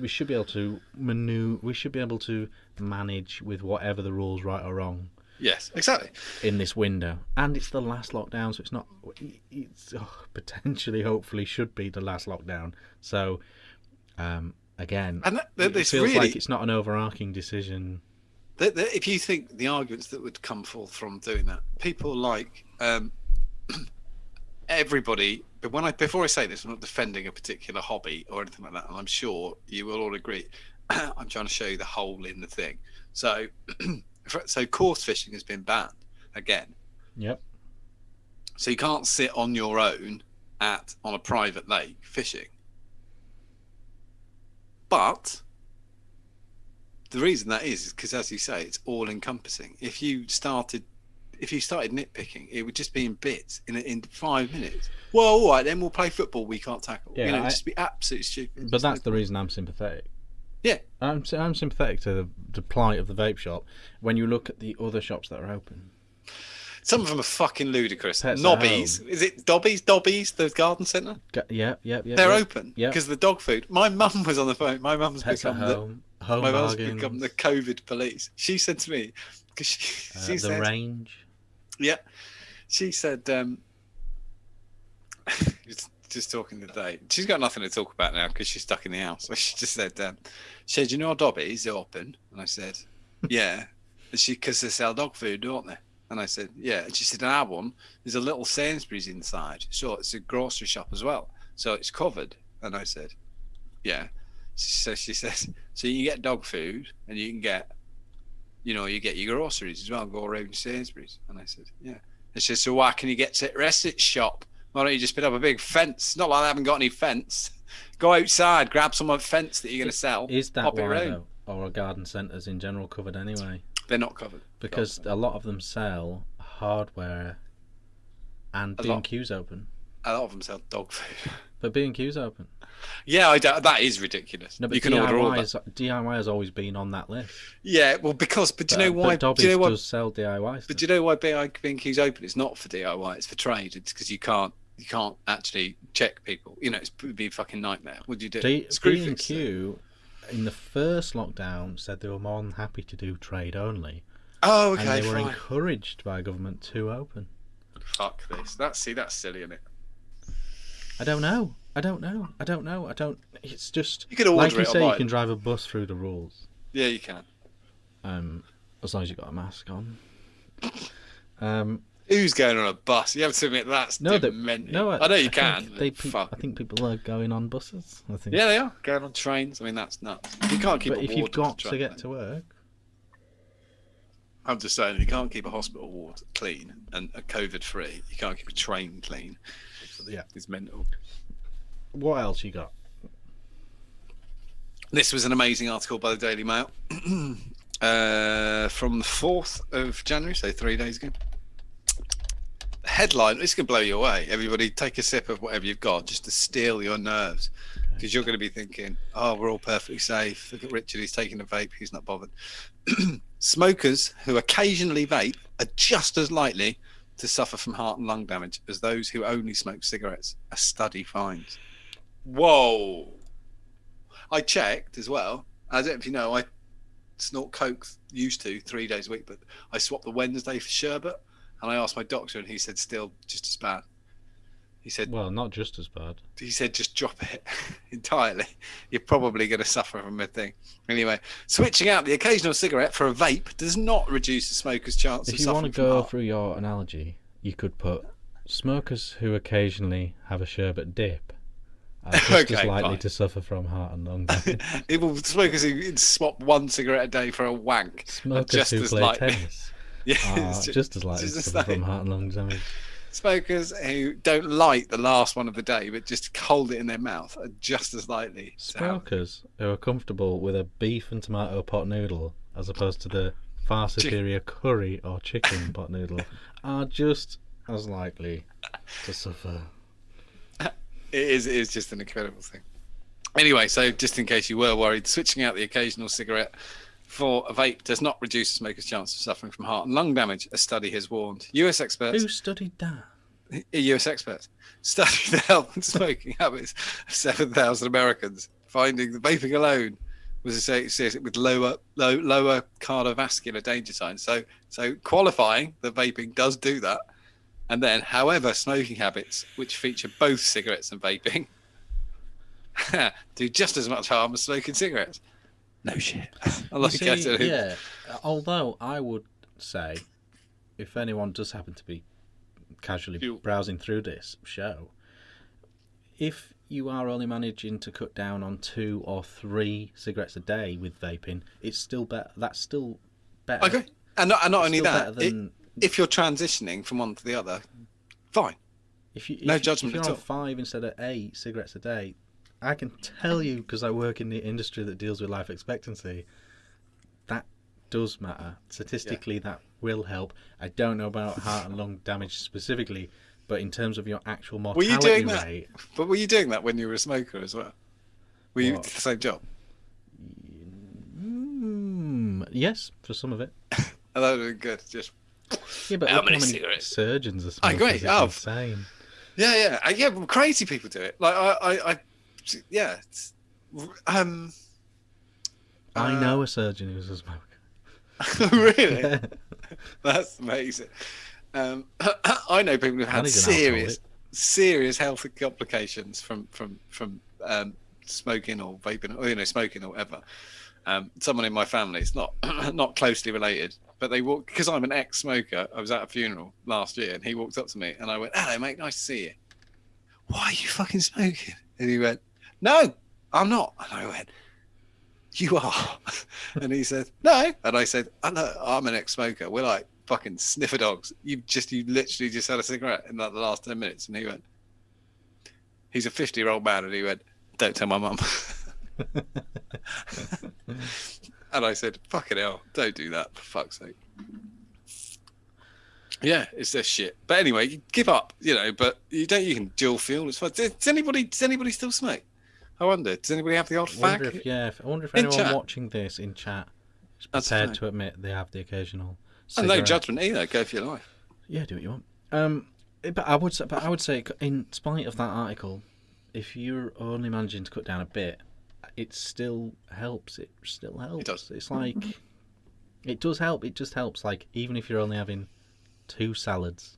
we should be able to manage with whatever the rules, right or wrong. Yes, exactly. In this window, and it's the last lockdown, so it's potentially, hopefully, should be the last lockdown. So, again, and it feels like it's not an overarching decision. If you think the arguments that would come forth from doing that, people like everybody. But before I say this, I'm not defending a particular hobby or anything like that, and I'm sure you will all agree. I'm trying to show you the hole in the thing. So course fishing has been banned again. Yep. So you can't sit on your own on a private lake fishing. But the reason that is because, as you say, it's all encompassing. If you started nitpicking, it would just be in bits in 5 minutes. Well, all right, then we'll play football. We can't tackle. Yeah, it'd just be absolutely stupid. But that's the reason I'm sympathetic. Yeah, I'm sympathetic to the plight of the vape shop when you look at the other shops that are open. Some of them are fucking ludicrous. Pets Nobbies. Is it Dobbies, the garden centre? Yeah. They're open because of the dog food. My mum was on the phone. My mum's Pets become home become the COVID police. She said to me, because she said, range. Yeah, she said, just talking today. She's got nothing to talk about now because she's stuck in the house. So she just said, you know, Dobbies are open? And I said, yeah. Because they sell dog food, don't they? And I said, yeah. And she said, in our one, there's a little Sainsbury's inside. So it's a grocery shop as well. So it's covered. And I said, yeah. So she says, so you get dog food and you can get, you get your groceries as well, go around Sainsbury's. And I said, yeah. And she said, so why can you get to the rest of the shop? Why don't you just put up a big fence? Not like I haven't got any fence. Go outside, grab some of the fence that you're going to sell. Is that why, though? Or are garden centres in general covered anyway? They're not covered. Because a lot of them sell hardware and B&Q's open. A lot of them sell dog food. But B&Q's open. Yeah, that is ridiculous. No, but you can order all that. DIY has always been on that list. Yeah, well, but do you know why? But Dobbies does sell DIY stuff. But do you know why B&Q's open? It's not for DIY, it's for trade. It's because you can't actually check people. It would be a fucking nightmare. What do you do? B&Q, in the first lockdown, said they were more than happy to do trade only. Oh, okay, and they were encouraged by government to open. Fuck this. That's silly, isn't it? I don't know. It's just, you can order like you it say, online. you can drive a bus through the rules. Yeah, you can. As long as you've got a mask on. Who's going on a bus? You have to admit that's mental. No, I know you can. I think people are going on buses. I think. Yeah, they are going on trains. I mean, that's nuts. You can't keep. But if you've got to get to work, I'm just saying, you can't keep a hospital ward clean and a COVID free. You can't keep a train clean. Yeah, it's mental. What else you got? This was an amazing article by the Daily Mail from the 4th of January, so 3 days ago. The headline, this can blow you away. Everybody take a sip of whatever you've got just to steel your nerves, because you're going to be thinking, oh, we're all perfectly safe. Look at Richard, he's taking a vape, he's not bothered. Smokers who occasionally vape are just as likely to suffer from heart and lung damage as those who only smoke cigarettes, a study finds. Whoa! I checked as well. I don't know if you know, I snort coke used to 3 days a week, but I swapped the Wednesday for sherbet, and I asked my doctor, and he said still just as bad. He said, well, not just as bad. He said just drop it entirely. You're probably going to suffer from a thing. Anyway, switching out the occasional cigarette for a vape does not reduce the smoker's chance of If you suffering want to from go heart. through your analogy, you could put smokers who occasionally have a sherbet dip are just Okay, as likely fine. to suffer from heart and lung damage. Even smokers who swap one cigarette a day for a wank are Smokers just who as play likely. tennis Yeah, are it's just as likely to just suffer from like- heart and lung damage. Smokers who don't light the last one of the day but just hold it in their mouth are just as likely to have. Smokers who are comfortable with a beef and tomato pot noodle as opposed to the far superior curry or chicken pot noodle are just as likely to suffer. It is just an incredible thing. Anyway, so just in case you were worried, switching out the occasional cigarette for a vape does not reduce a smoker's chance of suffering from heart and lung damage, a study has warned. US experts, Who studied that? US experts, studied the health and smoking habits of 7,000 Americans, finding that vaping alone was associated with lower cardiovascular danger signs. So qualifying that vaping does do that. And then, however, smoking habits, which feature both cigarettes and vaping, do just as much harm as smoking cigarettes. No shit. I like You I see, said, yeah, although I would say if anyone does happen to be casually browsing through this show, if you are only managing to cut down on 2 or 3 cigarettes a day with vaping, it's still better. That's still better. Okay. And not only Still that, better than if you're transitioning from one to the other, fine. no judgment if at you're all. on 5 instead of 8 cigarettes a day, I can tell you, because I work in the industry that deals with life expectancy, that does matter. Statistically, that will help. I don't know about heart and lung damage specifically, but in terms of your actual Were mortality you doing that? rate... But were you doing that when you were a smoker as well? Were you What? the same job? Yes, for some of it. Oh, that would have been good. Just Yeah, but How look many many cigarettes? surgeons are I smokers. agree. It's Oh. insane. yeah. Well, crazy people do it. Like I yeah. It's, I know a surgeon who's a smoker. really? That's amazing. I know people who've had And he's an serious health complications from smoking or vaping, or smoking or whatever. Someone in my family, it's not not closely related, but they walked, because I'm an ex-smoker. I was at a funeral last year, and he walked up to me, and I went, "Hello, mate, nice to see you. Why are you fucking smoking?" And he went, "No, I'm not." And I went, "You are." And he said, "No." And I said, I'm an ex-smoker. We're like fucking sniffer dogs. You literally just had a cigarette in like the last 10 minutes. And he went, he's a 50-year-old man. And he went, "Don't tell my mum." And I said, "Fucking hell, don't do that, for fuck's sake." Yeah, it's this shit. But anyway, you give up, but you can dual fuel. It's fine. Does anybody still smoke? I wonder. Does anybody have the odd I wonder fag? I wonder if In anyone chat. watching this in chat is That's prepared fine. to admit they have the occasional And cigarette. no judgment either. Go for your life. Yeah, do what you want. But I would say, in spite of that article, if you're only managing to cut down a bit, it still helps. It still helps. It does. It's like it does help. It just helps. Like, even if you're only having 2 salads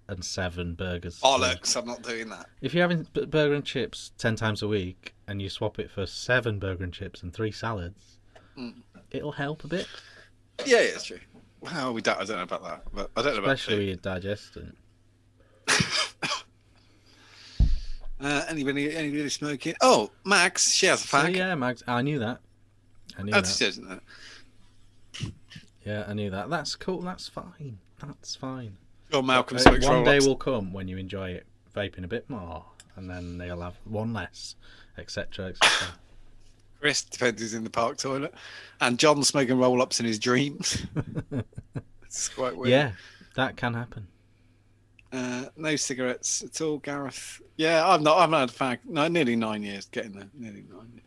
and 7 burgers. Bollocks, I'm not doing that. If you're having burger and chips 10 times a week and you swap it for 7 burger and chips and 3 salads, it'll help a bit. Yeah, it's true. Well, I don't know about that, but I don't know Especially with about your digestion. anybody smoking? Oh, Max, she has a So fag. yeah, Max, I knew that. That's just, isn't it? Yeah, I knew that. That's cool. That's fine. That's fine. Or Malcolm smokes One day roll-ups. will come when you enjoy it vaping a bit more, and then they'll have one less, etc., etc. Chris depends who's in the park toilet, and John smoking roll-ups in his dreams. It's quite weird. Yeah, that can happen. No cigarettes at all, Gareth. Yeah, I've not had a fag. No, nearly 9 years. Getting there. Nearly 9 years.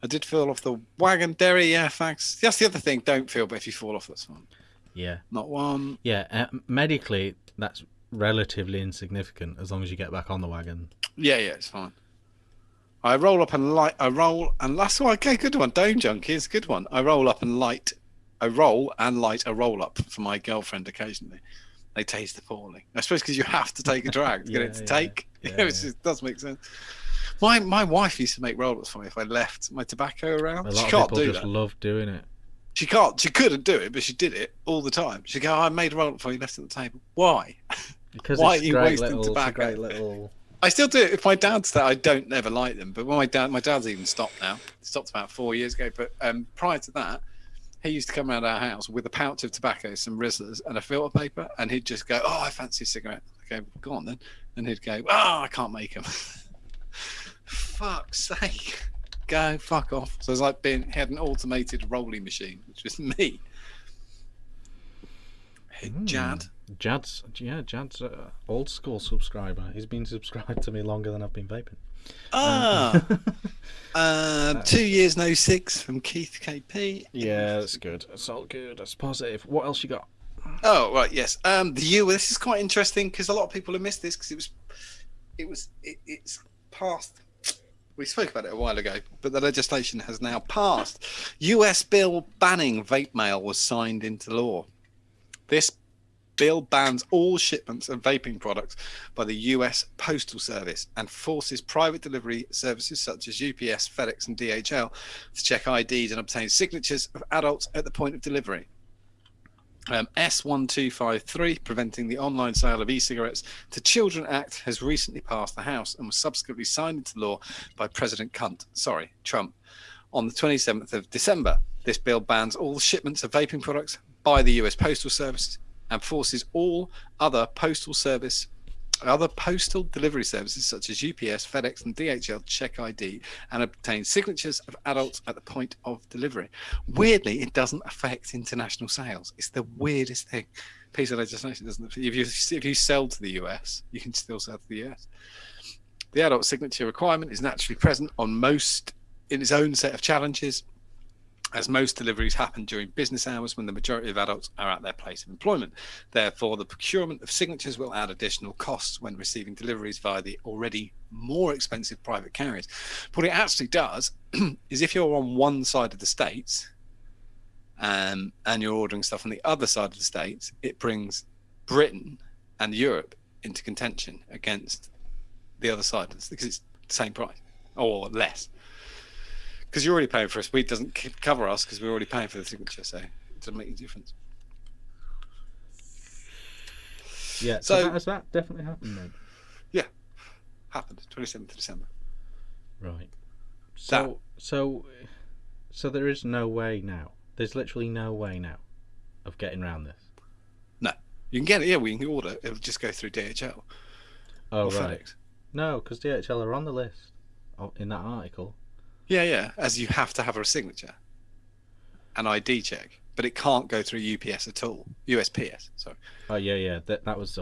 I did fall off the wagon. Derry, yeah, fags. That's the other thing. Don't feel, but if you fall off, that's fine. Yeah. Not one. Yeah, medically, that's relatively insignificant as long as you get back on the wagon. Yeah, it's fine. I roll up and light. That's why. Okay, good one. Dome Junkies, good one. I roll and light a roll up for my girlfriend occasionally. They taste appalling. I suppose because you have to take a drag to get it to take. It does make sense. My wife used to make roll-ups for me if I left my tobacco around. A lot of people just love doing it. She couldn't do it, but she did it all the time. She'd go, I made a roll-up for you, left it on the table. Why? Because why it's are you wasting tobacco? Little... I still do it. If my dad's there, I don't ever like them. But when my dad's even stopped now. He stopped about 4 years ago. But prior to that, he used to come around our house with a pouch of tobacco, some Rizzlers, and a filter paper, and he'd just go, "Oh, I fancy a cigarette." I go, "Go on then," and he'd go, "Oh, I can't make them." Fuck's sake, go fuck off. So it's like he had an automated rolling machine, which was me. Hey, Jad's old school subscriber. He's been subscribed to me longer than I've been vaping. 2 years no 6 from Keith KP. Yeah, that's good. That's all good. That's positive. What else you got? Oh right, yes. This is quite interesting because a lot of people have missed this because it's passed. We spoke about it a while ago, but the legislation has now passed. US bill banning vape mail was signed into law. This bill bans all shipments of vaping products by the US Postal Service and forces private delivery services such as UPS, FedEx and DHL to check IDs and obtain signatures of adults at the point of delivery. S1253, Preventing the Online Sale of E-Cigarettes to Children Act, has recently passed the House and was subsequently signed into law by President Trump on the 27th of December. This bill bans all shipments of vaping products by the US Postal Service and forces all other postal delivery services such as UPS, FedEx and DHL to check ID and obtain signatures of adults at the point of delivery. Weirdly, it doesn't affect international sales. It's the weirdest thing. Piece of legislation doesn't. If you sell to the US, you can still sell to the US. The adult signature requirement is naturally present on most in its own set of challenges, as most deliveries happen during business hours when the majority of adults are at their place of employment. Therefore, the procurement of signatures will add additional costs when receiving deliveries via the already more expensive private carriers. What it actually does is if you're on one side of the states and you're ordering stuff on the other side of the states, it brings Britain and Europe into contention against the other side because it's the same price or less. Because you're already paying for us. It doesn't cover us because we're already paying for the signature, so it doesn't make any difference. Yeah, so has that definitely happened then? Yeah, happened 27th of December. Right. So there is no way now. There's literally no way now of getting around this. No, you can get it. Yeah, we can order. It'll just go through DHL. Oh, or right. FedEx. No, because DHL are on the list in that article. Yeah, as you have to have a signature, an ID check, but it can't go through UPS at all. USPS, sorry. Oh yeah. That was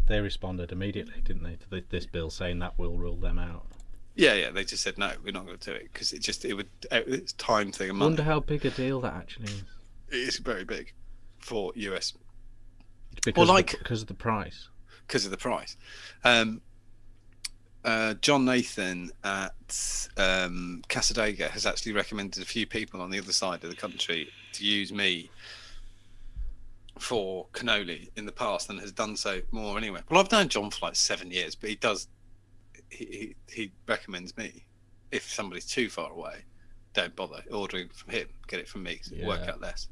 they responded immediately, didn't they, to this bill saying that will rule them out. Yeah. They just said no, we're not going to do it because it's time thing. I wonder how big a deal that actually is. It's very big for US. Because of the price. Because of the price. John Nathan at Casadega has actually recommended a few people on the other side of the country to use me for cannoli in the past and has done so more anyway. Well, I've known John for like 7 years, but he recommends me. If somebody's too far away, don't bother ordering from him, get it from me because it'll work out less.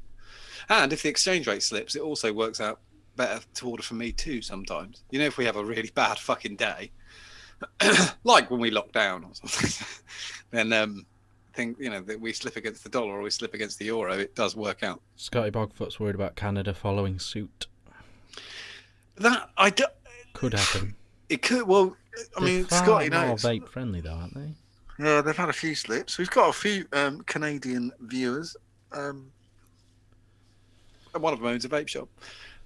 And if the exchange rate slips, it also works out better to order from me too sometimes. You know, if we have a really bad fucking day, like when we lock down or something, then that we slip against the dollar or we slip against the euro, it does work out. Scotty Bogfoot's worried about Canada following suit. Could happen. It could. Well, I mean, Scotty knows. More vape friendly though, aren't they? Yeah, they've had a few slips. We've got a few Canadian viewers. One of them owns a vape shop.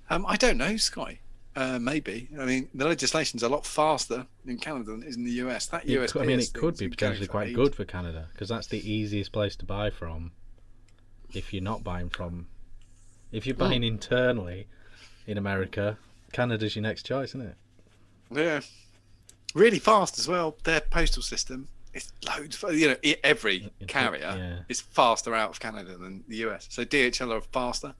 I don't know, Scotty. Maybe. I mean, the legislation's a lot faster in Canada than it is in the US. It could be potentially quite good for Canada because that's the easiest place to buy from. If you're not buying from, if you're buying internally, in America. Canada's your next choice, isn't it? Yeah. Really fast as well. Their postal system is loads. Every carrier is faster out of Canada than the US. So DHL are faster.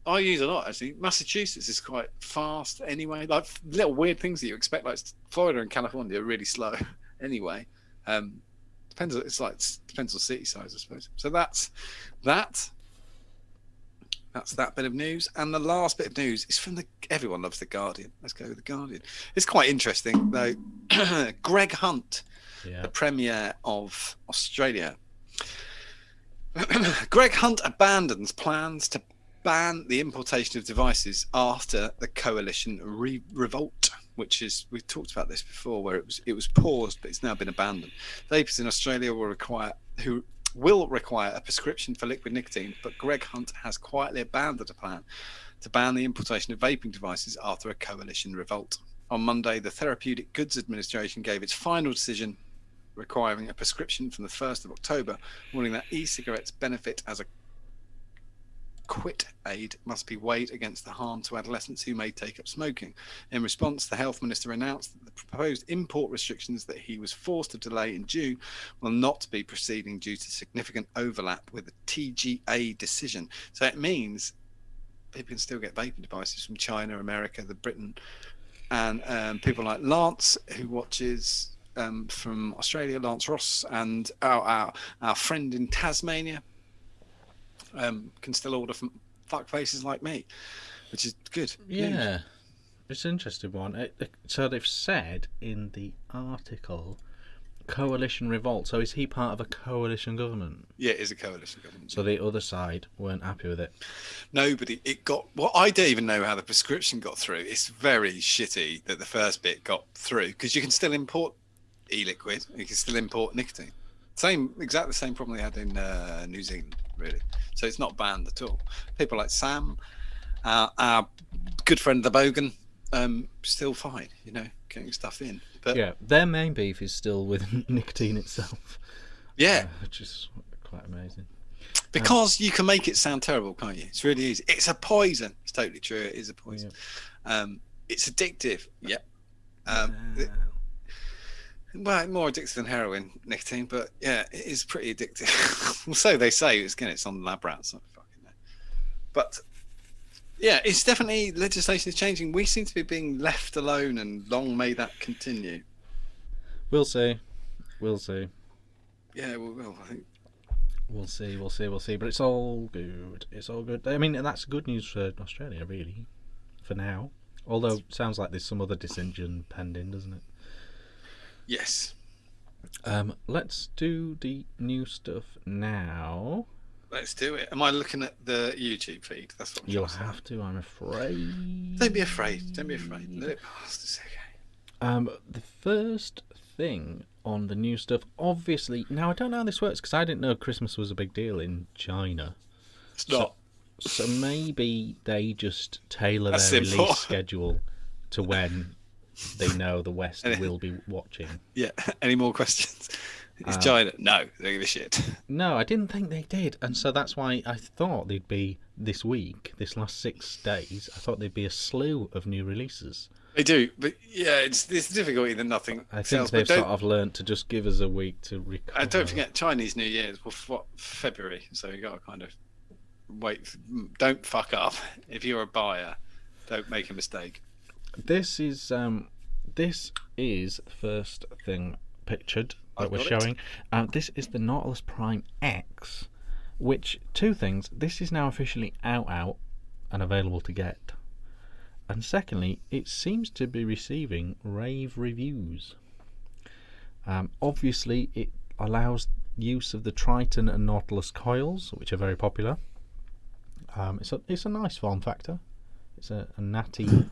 I use a lot actually. Massachusetts is quite fast anyway. Like little weird things that you expect, like Florida and California, are really slow anyway. Depends. Depends on city size, I suppose. So that's that. That's that bit of news. And the last bit of news is from everyone loves The Guardian. Let's go with The Guardian. It's quite interesting, though. Greg Hunt, the Premier of Australia. Greg Hunt abandons plans to ban the importation of devices after the coalition revolt, which is, we've talked about this before, where it was paused, but it's now been abandoned. Vapers in Australia will require a prescription for liquid nicotine, but Greg Hunt has quietly abandoned a plan to ban the importation of vaping devices after a coalition revolt. On Monday, the Therapeutic Goods Administration gave its final decision requiring a prescription from the 1st of October, warning that e-cigarettes benefit as a quit aid must be weighed against the harm to adolescents who may take up smoking. In response, the health minister announced that the proposed import restrictions that he was forced to delay in June will not be proceeding due to significant overlap with the TGA decision. So it means people can still get vaping devices from China, America, Britain, and people like Lance, who watches from Australia, Lance Ross, and our friend in Tasmania. Can still order from fuck faces like me, which is good. Yeah, it's an interesting one. So they've said in the article, coalition revolt. So is he part of a coalition government? Yeah, it is a coalition government. So the other side weren't happy with it. Nobody. It got. Well, I don't even know how the prescription got through. It's very shitty that the first bit got through, because you can still import e-liquid. You can still import nicotine. Exactly the same problem they had in New Zealand, really. So it's not banned at all. People like Sam, our good friend the Bogan, still fine, getting stuff in. But yeah, their main beef is still with nicotine itself. Yeah, which is quite amazing. Because you can make it sound terrible, can't you? It's really easy. It's a poison. It's totally true. It is a poison. Yeah. It's addictive. Yep. Well, more addictive than heroin, nicotine, but yeah, it is pretty addictive. Well, so they say. It's on lab rats. I don't fucking know. But yeah, it's definitely, legislation is changing. We seem to be being left alone, and long may that continue. We'll see. Yeah, we will. I think. We'll see. But it's all good. I mean, that's good news for Australia, really, for now. Although, it sounds like there's some other decision pending, doesn't it? Yes. Let's do the new stuff now. Let's do it. Am I looking at the YouTube feed? That's what You'll have to, I'm afraid. Don't be afraid. Let it pass. It's okay. The first thing on the new stuff, obviously, now I don't know how this works, because I didn't know Christmas was a big deal in China. It's not. So maybe they just tailor their release schedule to when they know the West will be watching. Yeah. Any more questions? Is China? No, they don't give a shit. No, I didn't think they did, and so that's why I thought they'd be this last 6 days. I thought there'd be a slew of new releases. They do, but yeah, it's difficulty than nothing. I think they've sort of learned to just give us a week to recover. And don't forget, Chinese New Year is February, so you got to kind of wait. Don't fuck up. If you're a buyer, don't make a mistake. This is first thing pictured that we're showing. This is the Nautilus Prime X, which, two things: this is now officially out and available to get, and secondly, it seems to be receiving rave reviews. Obviously, it allows use of the Triton and Nautilus coils, which are very popular. It's a nice form factor. It's a natty.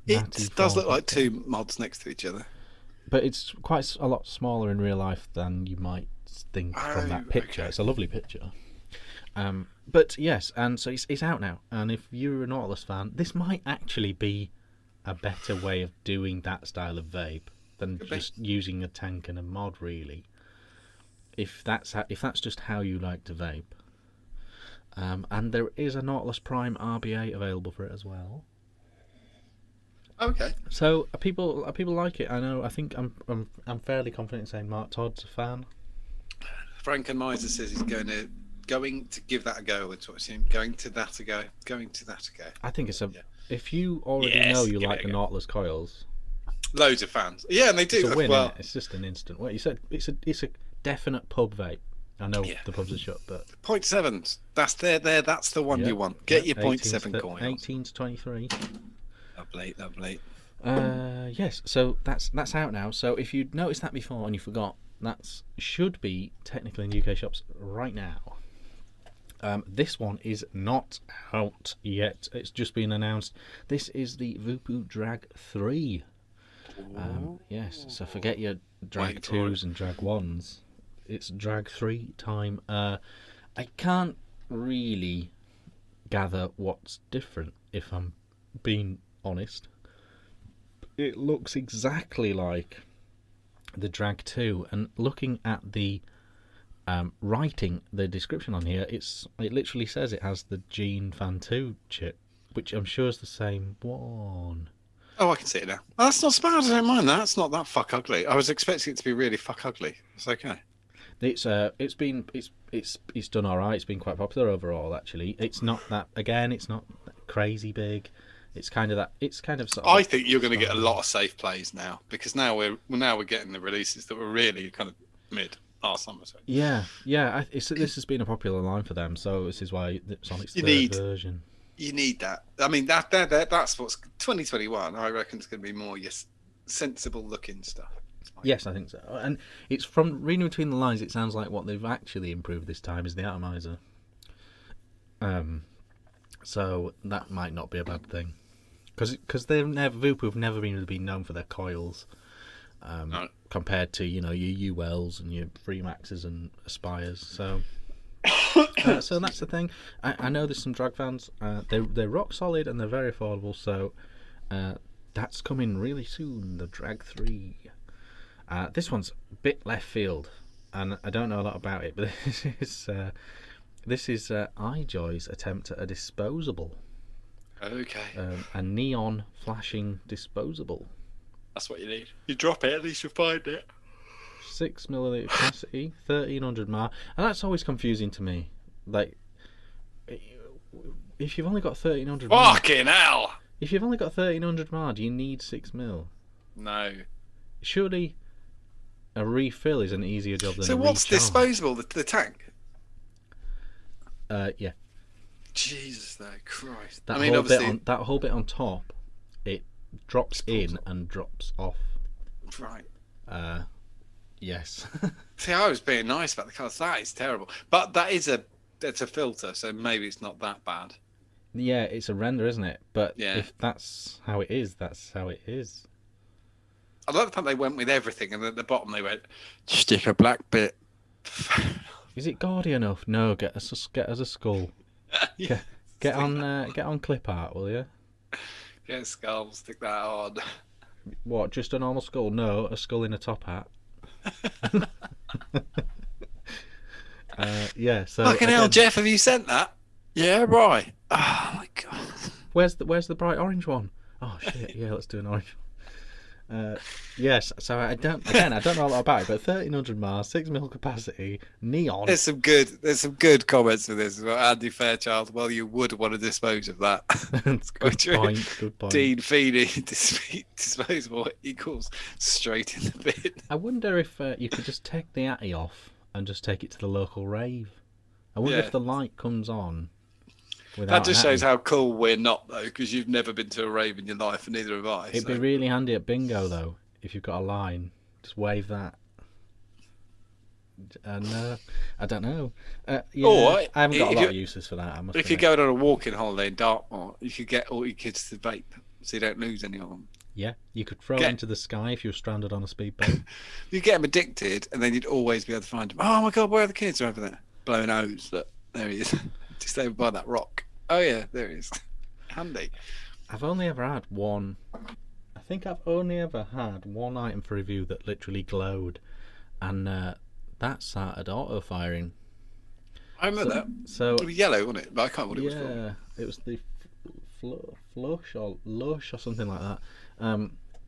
It does look like two mods next to each other, but it's quite a lot smaller in real life than you might think from that picture. Okay. It's a lovely picture. But yes, and so it's out now, and if you're a Nautilus fan, this might actually be a better way of doing that style of vape than just using a tank and a mod, really. If that's just how you like to vape. And there is a Nautilus Prime RBA available for it as well. Okay. So people like it. I know. I think I'm fairly confident in saying Mark Todd's a fan. Frank and Miser says he's going to give that a go. We're talking going to that a go. I think it's if you already know you like the Nautilus coils, loads of fans. Yeah, and they do. It's a win, well, it's just an instant. Well, you said it's a definite pub vape. I know the pubs are shut, but 0.7s. That's there. That's the one you want. Get your 0.7 coils. 18 to 23. Lovely. Yes. So that's out now. So if you'd noticed that before and you forgot, that should be technically in UK shops right now. This one is not out yet. It's just been announced. This is the Voopoo Drag 3. Yes. So forget your Drag 2s and Drag 1s. It's Drag 3 time. I can't really gather what's different, if I'm being honest. It looks exactly like the Drag 2, and looking at the writing, the description on here, it literally says it has the Gene Fan 2 chip, which I'm sure is the same one. Oh, I can see it now. Oh, that's not so bad. I don't mind that. It's not that fuck ugly. I was expecting it to be really fuck ugly. It's okay. It's done all right. It's been quite popular overall. Actually, it's not that. Again, it's not crazy big. It's kind of that. It's kind of. Sort of I think you're going to get a lot of safe plays now, because now we're getting the releases that were really kind of mid last summer. So. Yeah. This has been a popular line for them, so this is why it's on its third version. You need that. I mean, that's what's 2021. I reckon it's going to be more sensible looking stuff. Yes, I think so. And it's from reading between the lines, it sounds like what they've actually improved this time is the atomizer. So that might not be a bad thing, because Voopoo have never been known for their coils, No. compared to your ULs and your Freemaxes and Aspires. So so that's the thing. I know there's some drag fans. They're rock solid and they're very affordable. So that's coming really soon. The Drag 3. This one's a bit left field, and I don't know a lot about it, but this is iJoy's attempt at a disposable. Okay. A neon flashing disposable. That's what you need. You drop it, at least you'll find it. 6 milliliter capacity, 1300 mAh, and that's always confusing to me. Like, if you've only got 1300 mAh, fucking hell! If you've only got 1300 mAh, do you need 6 mil? No. Surely a refill is an easier job than so a what's recharge. disposable? The tank? Yeah. Jesus, though, Christ. That I mean, obviously, that whole bit on top, it drops in and drops off. Right. Yes. See, I was being nice about the colours. That is terrible. But that's a filter, so maybe it's not that bad. Yeah, it's a render, isn't it? But yeah. If that's how it is, that's how it is. I like the fact they went with everything, and at the bottom they went, stick a black bit. Is it gaudy enough? No, get us a skull. Yeah, get on clip art, will you? Get a skull, stick that on. What? Just a normal skull? No, a skull in a top hat. Yeah. So. Fucking hell, Jeff! Have you sent that? Yeah, right. Oh my god. Where's the bright orange one? Oh shit! Yeah, let's do an orange. Yes. So I don't know a lot about it, but 1300 mAh, 6 mil capacity, neon. There's some good comments for this as well. Andy Fairchild. Well, you would want to dispose of that. Good point. Dean Feeney, disposable equals straight in the bin. I wonder if you could just take the Atty off and just take it to the local rave. I wonder if the light comes on. That just shows how cool we're not, though, because you've never been to a rave in your life, and neither have I. It'd be really handy at bingo, though, if you've got a line. Just wave that. And I don't know. I haven't got a lot of uses for that. If you're going on a walking holiday in Dartmoor, you could get all your kids to vape, so you don't lose any of them. Yeah, you could throw it into the sky if you were stranded on a speedboat. You get them addicted, and then you'd always be able to find them. Oh my god, where are the kids? They're over there, blowing O's. Look, there he is, just over by that rock. Oh yeah, there he is. Handy. I've only ever had one. I think I've only ever had one item for review that literally glowed, and that started auto firing. I remember that. So It was yellow, wasn't it? But I can't remember what it was yeah, it was the flush or lush or something like that.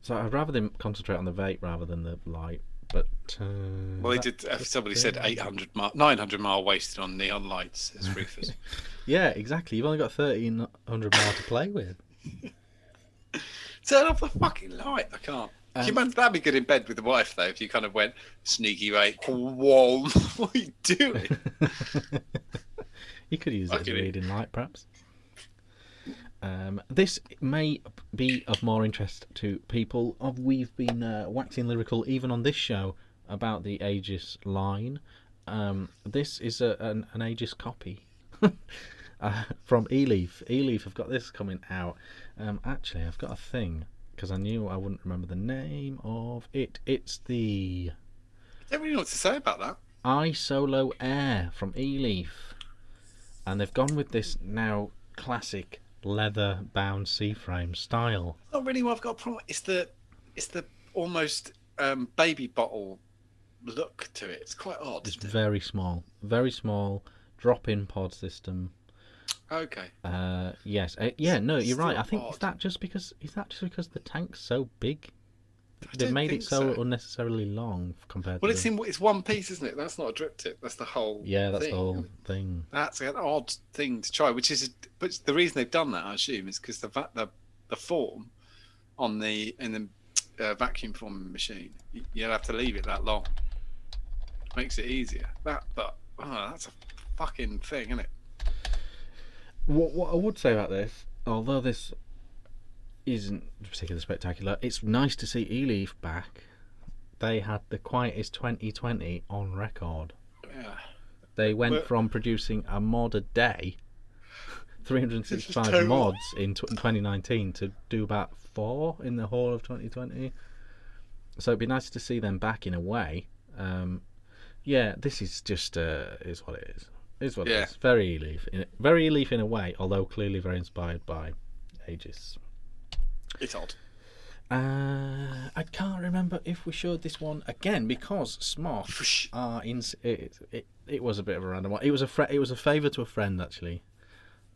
So I'd rather them concentrate on the vape rather than the light. But well, they did. Somebody said 900 mile wasted on neon lights as roofers. Yeah, exactly. You've only got 1,300 miles to play with. Turn off the fucking light. I can't. Can you imagine that'd be good in bed with the wife though? If you kind of went sneaky vape, whoa, what are you doing? You could use it as a reading light, perhaps. This may be of more interest to people. We've been waxing lyrical even on this show about the Aegis line. This is an Aegis copy from eLeaf. eLeaf have got this coming out. Actually, I've got a thing because I knew I wouldn't remember the name of it. It's the... I don't really know what to say about that. iSolo Air from eLeaf. And they've gone with this now classic leather bound C-frame style. Not really what I've got a problem. It's the almost baby bottle look to it. It's quite odd. It's very small drop-in pod system. Okay. Yes. Yeah. No, you're right. I think odd. is that just because the tank's so big? They've made it so unnecessarily long compared. Well, to it's one piece, isn't it? That's not a drip tip. That's the whole. Yeah, that's thing. the whole thing. That's an odd thing to try. But the reason they've done that, I assume, is because the form in the vacuum forming machine, you'll have to leave it that long. Makes it easier. That's a fucking thing, isn't it? What I would say about this, although this isn't particularly spectacular, it's nice to see eLeaf back. They had the quietest 2020 on record. Yeah. They went from producing a mod a day, 365 mods in 2019, to do about 4 in the whole of 2020. So it'd be nice to see them back in a way. Yeah, this is just is what it is. Is what it is. Very eLeaf in a way, although clearly very inspired by Aegis. It's odd. I can't remember if we showed this one again because Smok are in. It was a bit of a random one. It was a favour to a friend actually.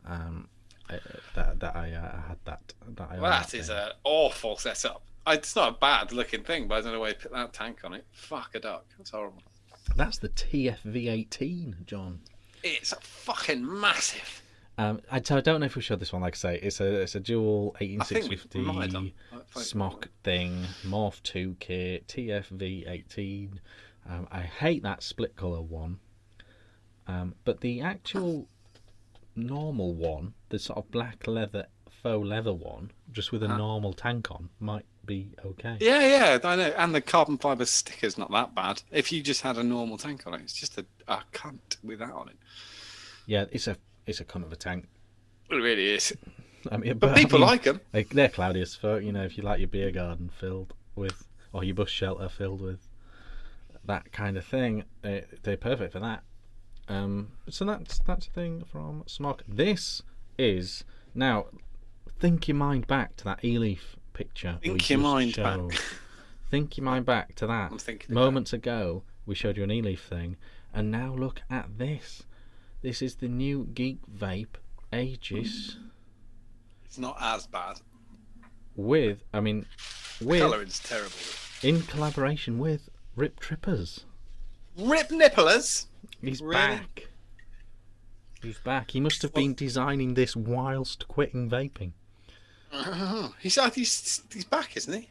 That I had that. That is an awful setup. It's not a bad looking thing, but I don't know why you put that tank on it. Fuck a duck. That's horrible. That's the TFV18, John. It's fucking massive. I don't know if we showed this one. Like I say, it's a dual 18650 Smok thing, Morph 2 kit, TFV18. I hate that split colour one, but the actual normal one, the sort of black leather, faux leather one, just with a normal tank on, might be okay. Yeah, I know. And the carbon fibre sticker's not that bad. If you just had a normal tank on it, it's just a cunt with that on it. Yeah, it's a cunt of a tank. It really is. I mean, but people like them. They're cloudy as fuck. You know, if you like your beer garden filled with, or your bush shelter filled with that kind of thing, they're perfect for that. So that's a thing from Smok. This is now. Think your mind back to that eLeaf picture. Think your mind back to that. Moments ago, we showed you an eLeaf thing, and now look at this. This is the new Geek Vape Aegis. It's not as bad. The colouring's terrible. In collaboration with Rip Trippers. Rip Nipplers? He's back. He's back. He must have been designing this whilst quitting vaping. He's back, isn't he?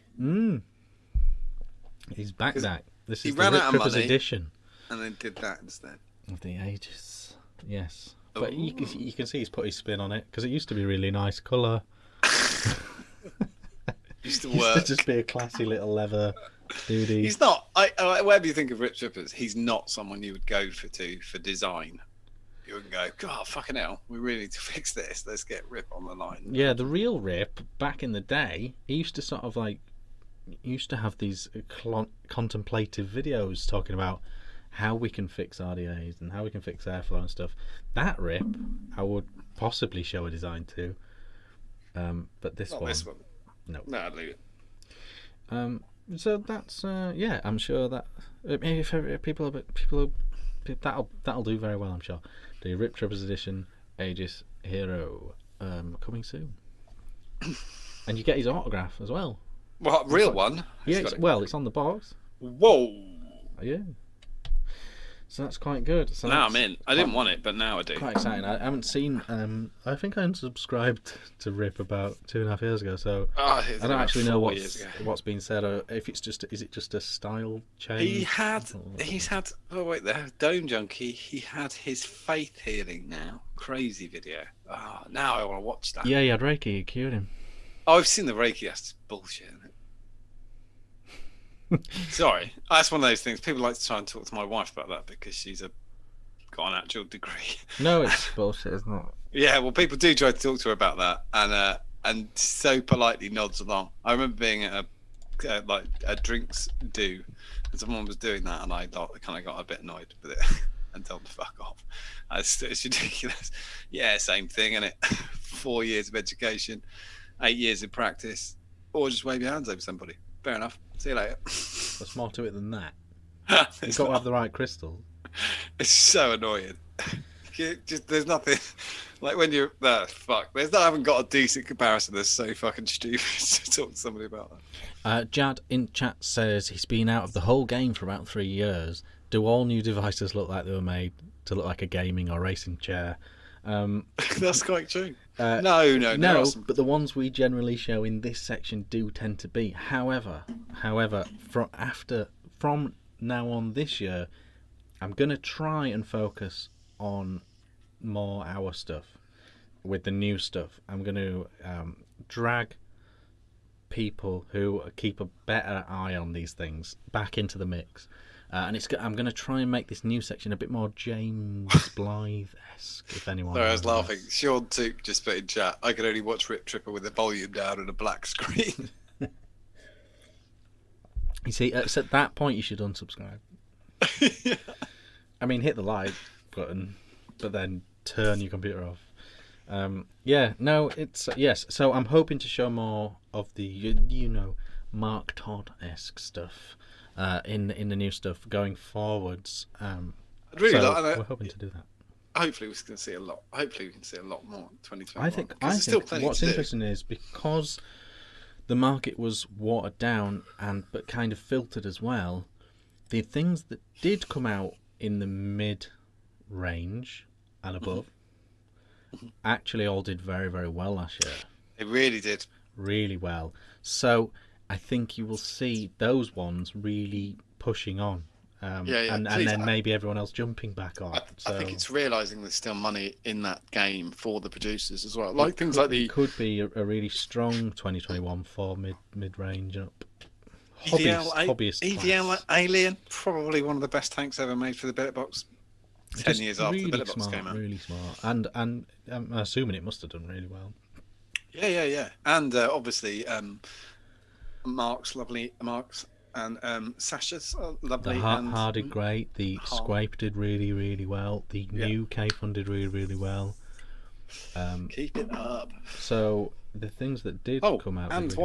He's back. This is the Rip Trippers edition. And then did that instead. Of the Aegis. Yes. But you can see he's put his spin on it because it used to be a really nice colour. Used to just be a classy little leather duty. He's not. Whatever you think of Rip Trippers, he's not someone you would go for design. You wouldn't go, God, fucking hell, we really need to fix this. Let's get Rip on the line. Yeah, the real Rip, back in the day, he used to sort of have these contemplative videos talking about how we can fix RDAs and how we can fix airflow and stuff. That Rip, I would possibly show a design to. But this one. No, I'd leave it. So that's I'm sure that if people that'll do very well, I'm sure. The Rip Trippers edition Aegis Hero coming soon, and you get his autograph as well. What, real one? Yeah, it's on the box. Whoa! Yeah. So that's quite good. So now I'm in. I didn't want it, but now I do. Quite exciting. I haven't seen. I think I unsubscribed to Rip about 2.5 years ago. So I don't actually know what's been said. Or if it's just, is it just a style change? He's had. Oh wait, there, Dome Junkie. He had his faith healing now. Crazy video. Oh, now I want to watch that. Yeah, he had Reiki. He cured him. Oh, I've seen the Reiki. That's bullshit. Isn't it? Sorry, that's one of those things. People like to try and talk to my wife about that because she's got an actual degree. No, it's bullshit, isn't it? Yeah, well, people do try to talk to her about that, and so politely nods along. I remember being at a drinks do, and someone was doing that, and I kind of got a bit annoyed with it and told them to fuck off. It's ridiculous. Yeah, same thing, isn't it? 4 years of education, 8 years of practice, or just wave your hands over somebody. Fair enough. See you later. There's more to it than that. You've got to have the right crystal. It's so annoying. There's nothing like when you're fuck. I haven't got a decent comparison. That's so fucking stupid to talk to somebody about that. Jad in chat says he's been out of the whole game for about 3 years. Do all new devices look like they were made to look like a gaming or racing chair? That's quite true. No. But the ones we generally show in this section do tend to be. However, from now on this year, I'm gonna try and focus on more our stuff with the new stuff. I'm gonna drag people who keep a better eye on these things back into the mix. And I'm going to try and make this new section a bit more James Blythe-esque, if anyone. Sorry, I was laughing. Sean Took just put in chat, I could only watch Rip Tripper with the volume down and a black screen. You see, it's at that point you should unsubscribe. Yeah. I mean, hit the like button, but then turn your computer off. Yes. So I'm hoping to show more of the, Mark Todd-esque stuff. In the new stuff going forwards. We're hoping to do that. Hopefully we can see a lot. Hopefully we can see a lot more in 2021. I think what's interesting is because the market was watered down but kind of filtered as well, the things that did come out in the mid range and above actually all did very, very well last year. It really did. Really well. So I think you will see those ones really pushing on. And then maybe everyone else jumping back on. I think it's realising there's still money in that game for the producers as well. Like things like could be a really strong 2021 for mid-range up. EVL Alien, probably one of the best tanks ever made for the billet box. 10 years after the billet box came out. Really smart. And I'm assuming it must have done really well. Yeah. And obviously... Mark's and Sasha's lovely. The Hard did great. The Scrape did really, really well. The new K-Fun did really, really well. Keep it up. So the things that did come out. And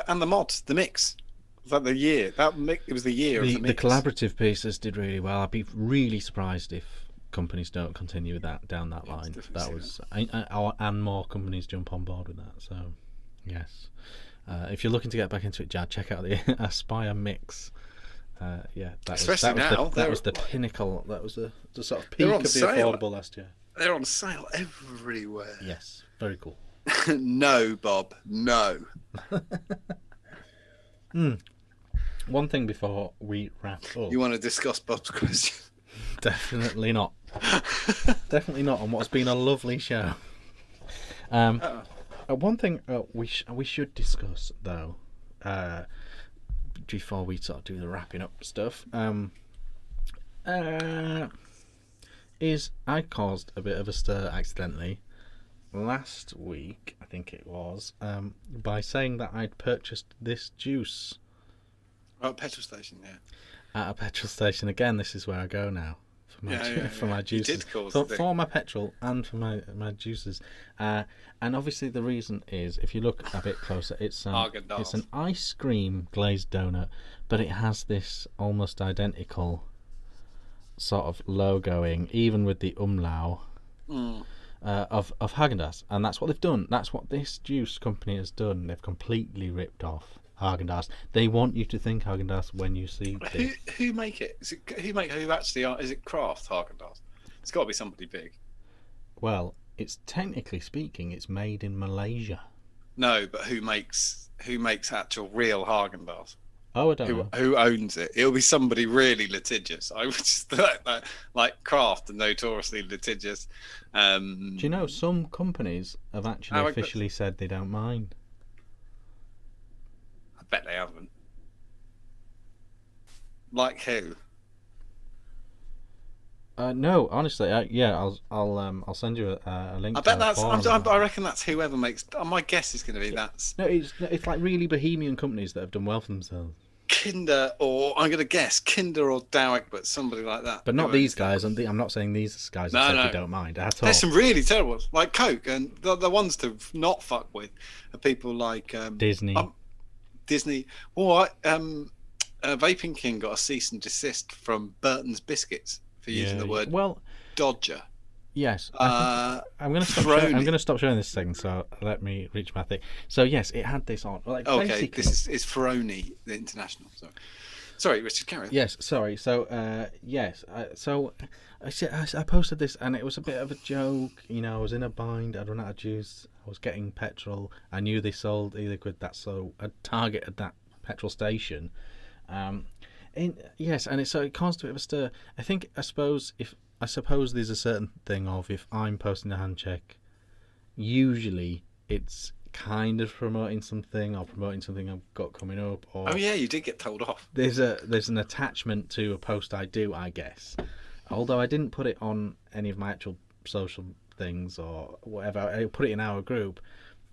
and the mod, the mix. Was that the year? It was the year of the mix. The collaborative pieces did really well. I'd be really surprised if companies don't continue with that down that line. That was and more companies jump on board with that. So yes. If you're looking to get back into it, Jad, check out the Aspire mix. That was the pinnacle. That was the sort of peak of the affordable last year. They're on sale everywhere. Yes, very cool. No, Bob, no. One thing before we wrap up. You want to discuss Bob's question? Definitely not. Definitely not on what's been a lovely show. One thing we should discuss though, before we sort of do the wrapping up stuff, is I caused a bit of a stir accidentally last week, I think it was, by saying that I'd purchased this juice. Oh, at a petrol station, yeah. At a petrol station again. This is where I go now. For my juices, for my petrol and for my juices, and obviously the reason is, if you look a bit closer, it's an ice cream glazed donut, but it has this almost identical sort of logoing, even with the umlaut, of Häagen-Dazs, and that's what they've done. That's what this juice company has done. They've completely ripped off Häagen-Dazs. They want you to think Häagen-Dazs when you see this. Who make it? Is it who actually are? Is it Kraft Häagen-Dazs? It's got to be somebody big. Well, it's technically speaking, it's made in Malaysia. No, but who makes actual real Häagen-Dazs? Oh, I don't know. Who owns it? It'll be somebody really litigious. I would just like Kraft and notoriously litigious. Do you know some companies have actually officially said they don't mind? I bet they haven't. Like who? No, honestly, I'll send you a link. I bet I reckon that's whoever makes. My guess is going to be that's. No, it's like really bohemian companies that have done well for themselves. Kinder, or I'm going to guess Kinder or Dowick, but somebody like that. But not these guys. I'm not saying these guys have said they don't mind at all. There's some really terrible ones, like Coke, and the ones to not fuck with are people like Disney. Disney. Or Vaping King got a cease and desist from Burton's Biscuits for using the word Dodger. Yes, I'm going to stop showing this thing. So let me reach my thing. So yes, it had this on. Like, okay, this is Ferroni, the international. Sorry, Richard, carry on. Yes, sorry. So I posted this, and it was a bit of a joke. You know, I was in a bind. I'd run out of juice. I was getting petrol. I knew they sold e-liquid. So I targeted that petrol station. And it caused a bit of a stir. I suppose there's a certain thing of if I'm posting a hand check, usually it's kind of promoting something or promoting something I've got coming up. Or you did get told off. There's an attachment to a post I do, I guess. Although I didn't put it on any of my actual social things or whatever. I put it in our group,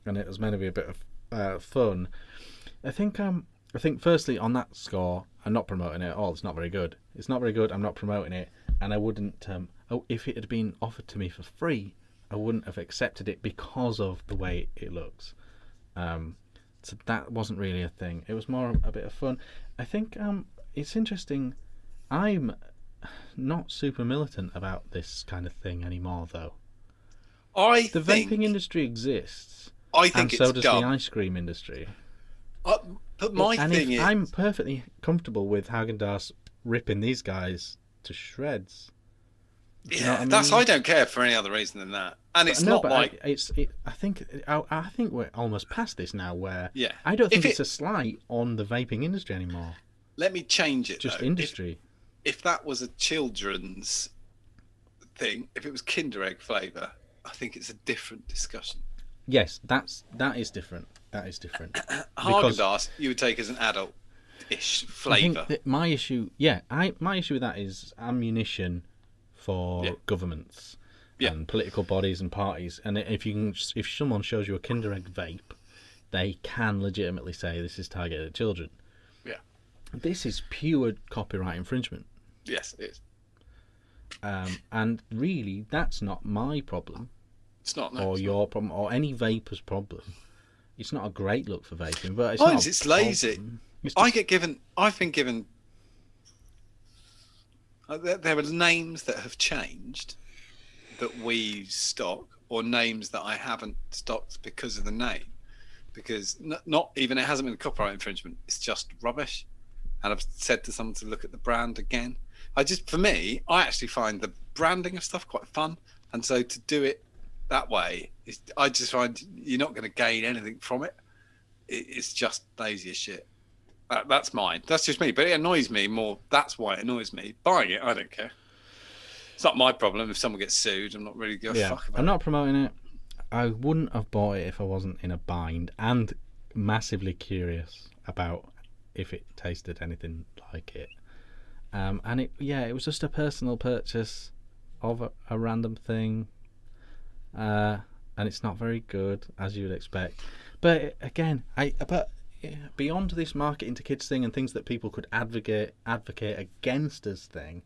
and it was meant to be a bit of fun. I think firstly on that score, I'm not promoting it at all. It's not very good. I'm not promoting it. And I wouldn't, if it had been offered to me for free, I wouldn't have accepted it because of the way it looks. So that wasn't really a thing. It was more a bit of fun. I think it's interesting. I'm not super militant about this kind of thing anymore, though. The vaping industry exists. I think and so does the ice cream industry. But my thing is, I'm perfectly comfortable with Häagen-Dazs ripping these guys to shreds. I don't care for any other reason than that. And it's I think we're almost past this now, where I don't think it's a slight on the vaping industry anymore. Let me change it. Just industry. If that was a children's thing, if it was Kinder Egg flavour, I think it's a different discussion. Yes, that is different. That is different. Häagen-Dazs you would take as an adult-ish flavour. My issue with that is ammunition for governments and political bodies and parties. And if someone shows you a Kinder Egg vape, they can legitimately say this is targeted at children. Yeah. This is pure copyright infringement. Yes, it is. And really, that's not my problem. It's not. Or your problem, or any vapor's problem. It's not a great look for vaping, but it's lazy. I've been given. There are names that have changed that we stock, or names that I haven't stocked because of the name, because not even it hasn't been copyright infringement. It's just rubbish, and I've said to someone to look at the brand again. I actually find the branding of stuff quite fun, and so to do it that way, I just find you're not going to gain anything from it. It's just lazy as shit. That's mine. That's just me. But it annoys me more. That's why it annoys me. Buying it, I don't care. It's not my problem if someone gets sued. I'm not really going to fuck about it. I'm not promoting it. I wouldn't have bought it if I wasn't in a bind and massively curious about if it tasted anything like it. And it was just a personal purchase of a random thing. And it's not very good, as you would expect. But again, beyond this marketing to kids thing and things that people could advocate against us thing,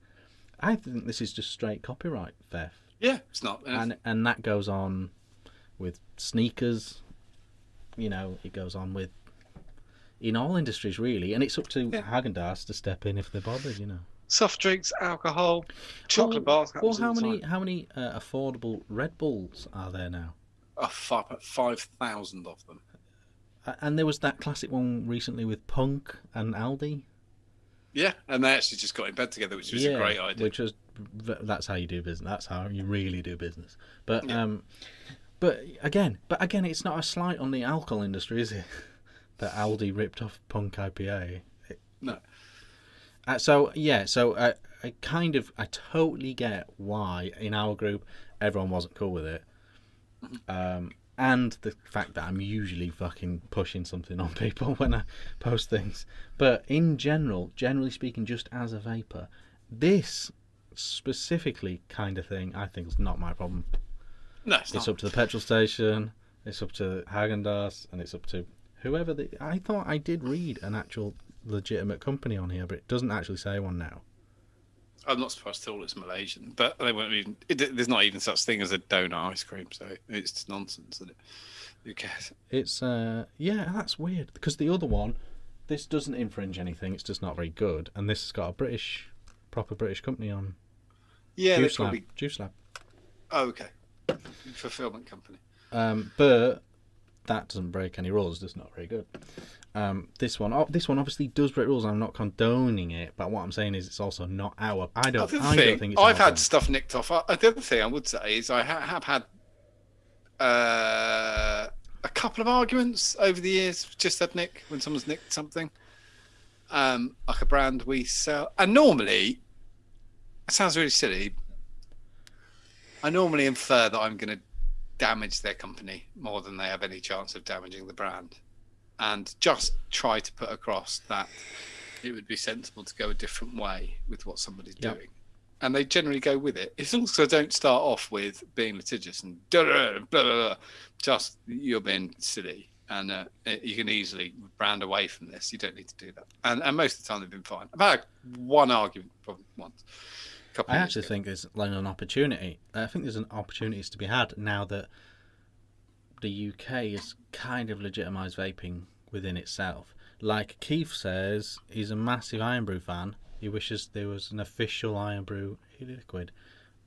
I think this is just straight copyright theft. Yeah, it's not. And that goes on with sneakers. It goes on in all industries really, and it's up to Häagen-Dazs to step in if they're bothered. Soft drinks, alcohol, chocolate bars. Well, how many affordable Red Bulls are there now? 5,000 of them. And there was that classic one recently with Punk and Aldi. Yeah, and they actually just got in bed together, which was a great idea. That's how you do business. That's how you really do business. But again, it's not a slight on the alcohol industry, is it? That Aldi ripped off Punk IPA. No. I totally get why in our group everyone wasn't cool with it. And the fact that I'm usually fucking pushing something on people when I post things. But in generally speaking, just as a vapor, this specifically kind of thing, I think is not my problem. No, it's up to the petrol station, it's up to Häagen-Dazs, and it's up to whoever. I thought I did read an actual legitimate company on here, but it doesn't actually say one now. I'm not surprised at all it's Malaysian, but they won't even. There's not even such thing as a donut ice cream, so it's just nonsense, isn't it? Who cares? It's that's weird because the other one, this doesn't infringe anything. It's just not very good, and this has got a proper British company on. Yeah, Juice Lab. Oh, okay. Fulfillment company. But that doesn't break any rules. It's not very good. This one obviously does break rules. I'm not condoning it, but what I'm saying is it's also not our. I don't think it's. I've had stuff nicked off. The other thing I would say is I have had a couple of arguments over the years. Just had nick when someone's nicked something, like a brand we sell, and normally it sounds really silly. I normally infer that I'm going to damage their company more than they have any chance of damaging the brand, and just try to put across that it would be sensible to go a different way with what somebody's doing, and they generally go with it. It's also don't start off with being litigious and blah, blah, blah. Just you're being silly, and you can easily brand away from this. You don't need to do that, and most of the time they've been fine. I've had one argument probably once. I actually think there's like an opportunity. I think there's an opportunity to be had now that the UK has kind of legitimised vaping within itself. Like Keith says, he's a massive Iron Brew fan. He wishes there was an official Iron Brew liquid.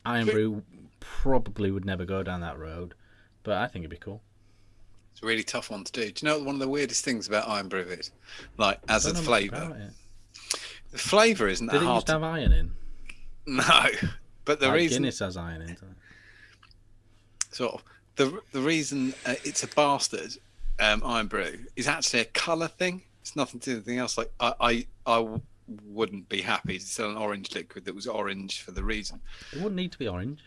Iron Brew probably would never go down that road, but I think it'd be cool. It's a really tough one to do. Do you know what one of the weirdest things about Iron Brew is? Like, as a flavour. The flavour isn't that hard. Did it used to have iron in? No, but the reason Guinness has iron in. Sort of the reason it's a bastard Iron Brew is actually a colour thing. It's nothing to do with anything else. Like I wouldn't be happy to sell an orange liquid that was orange for the reason. It wouldn't need to be orange.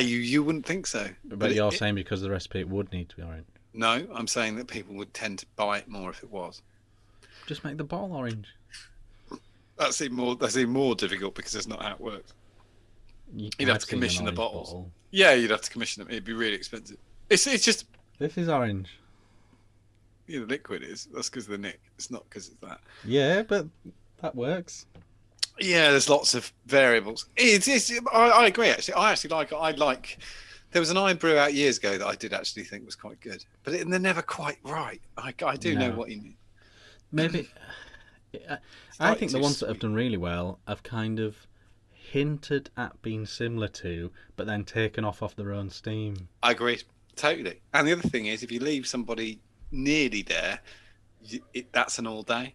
You wouldn't think so. But you're saying because of the recipe it would need to be orange. No, I'm saying that people would tend to buy it more if it was. Just make the bottle orange. That's even more difficult because that's not how it works. You'd have to commission the bottles. Bottle. Yeah, you'd have to commission them. It'd be really expensive. It's just. This is orange. Yeah, the liquid is. That's because of the nick. It's not because of that. Yeah, but that works. Yeah, there's lots of variables. I agree. Actually, I like. There was an Iron Brew out years ago that I did actually think was quite good, but they're never quite right. I do know what you mean. Maybe. I think the ones that have done really well have kind of hinted at being similar to, but then taken off their own steam. I agree, totally. And the other thing is, if you leave somebody nearly there, that's an all day.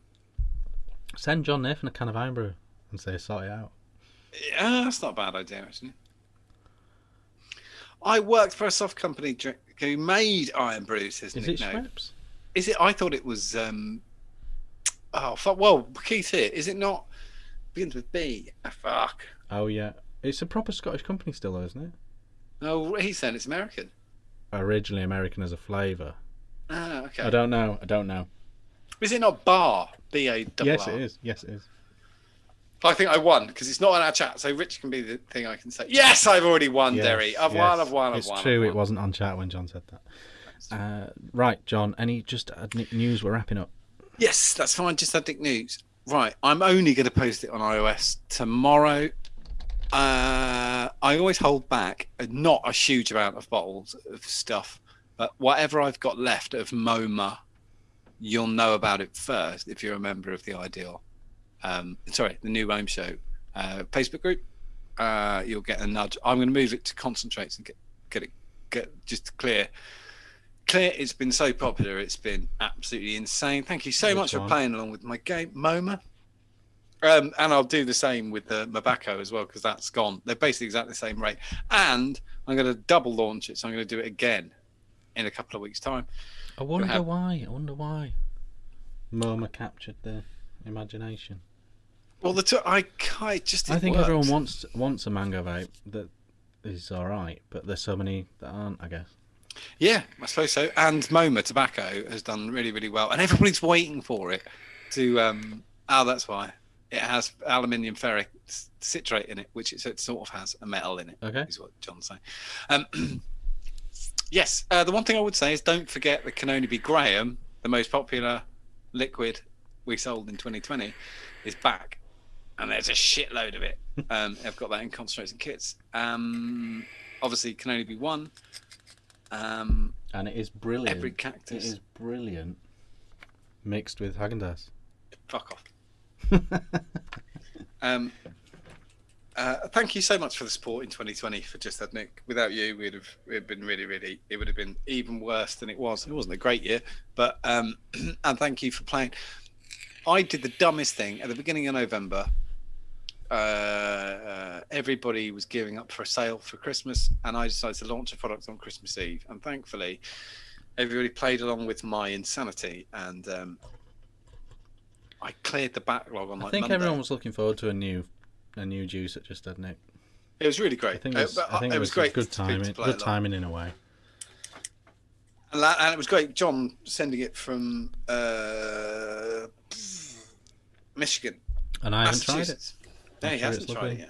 Send John Nathan a can of Iron Brew and say, sort it out. Yeah, that's not a bad idea, actually. I worked for a soft company who made Iron Brews. His nickname. Is it Schweppes? Is it? I thought it was. Oh, fuck. Well, Keith here. Is it not? Begins with B. Fuck. Oh, yeah. It's a proper Scottish company still, though, isn't it? No, he's saying it's American. Originally American as a flavour. Ah, okay. I don't know. Is it not Bar? B-A-R-R? Yes, it is. Yes, it is. I think I won because it's not on our chat, so Rich can be the thing I can say. Yes, I've already won, yes, Derry. I've won. It's true, it wasn't on chat when John said that. Right, John, any just news? We're wrapping up. Yes, that's fine. Just had news. Right, I'm only going to post it on iOS tomorrow. I always hold back not a huge amount of bottles of stuff, but whatever I've got left of MoMA, you'll know about it first if you're a member of the Ideal. The new Ohm Show Facebook group. You'll get a nudge. I'm going to move it to concentrates and get just clear. It's been so popular. It's been absolutely insane. Thank you so much for playing along with my game, MoMA. And I'll do the same with the Mabako as well, because that's gone. They're basically exactly the same rate. And I'm going to double launch it, so I'm going to do it again in a couple of weeks' time. I wonder why. MoMA captured the imagination. Well, I think everyone wants a mango vape that is all right, but there's so many that aren't, I guess. Yeah, I suppose so. And MoMA Tobacco has done really, really well, and everybody's waiting for it to. That's why it has aluminium ferric citrate in it, which it sort of has a metal in it. Okay, is what John's saying. Yes, the one thing I would say is don't forget that Can Only Be Graham, the most popular liquid we sold in 2020, is back. And there's a shitload of it. I've got that in concentrates and kits. Obviously, Can Only Be One. And it is brilliant. Every cactus. It is brilliant. Mixed with Häagen-Dazs. Fuck off. Thank you so much for the support in 2020 for Just Had Nick. Without you, it would have been really, it would have been even worse than it was. It wasn't a great year, but and thank you for playing. I did the dumbest thing at the beginning of November. Everybody was gearing up for a sale for Christmas, and I decided to launch a product on Christmas Eve. And thankfully, everybody played along with my insanity, and I cleared the backlog on I think Monday. Everyone was looking forward to a new juice that Just Had Nick. It was really great. I think it was great. Good timing in a way. And it was great. John sending it from Michigan. And I haven't tried it. No, he hasn't tried it yet.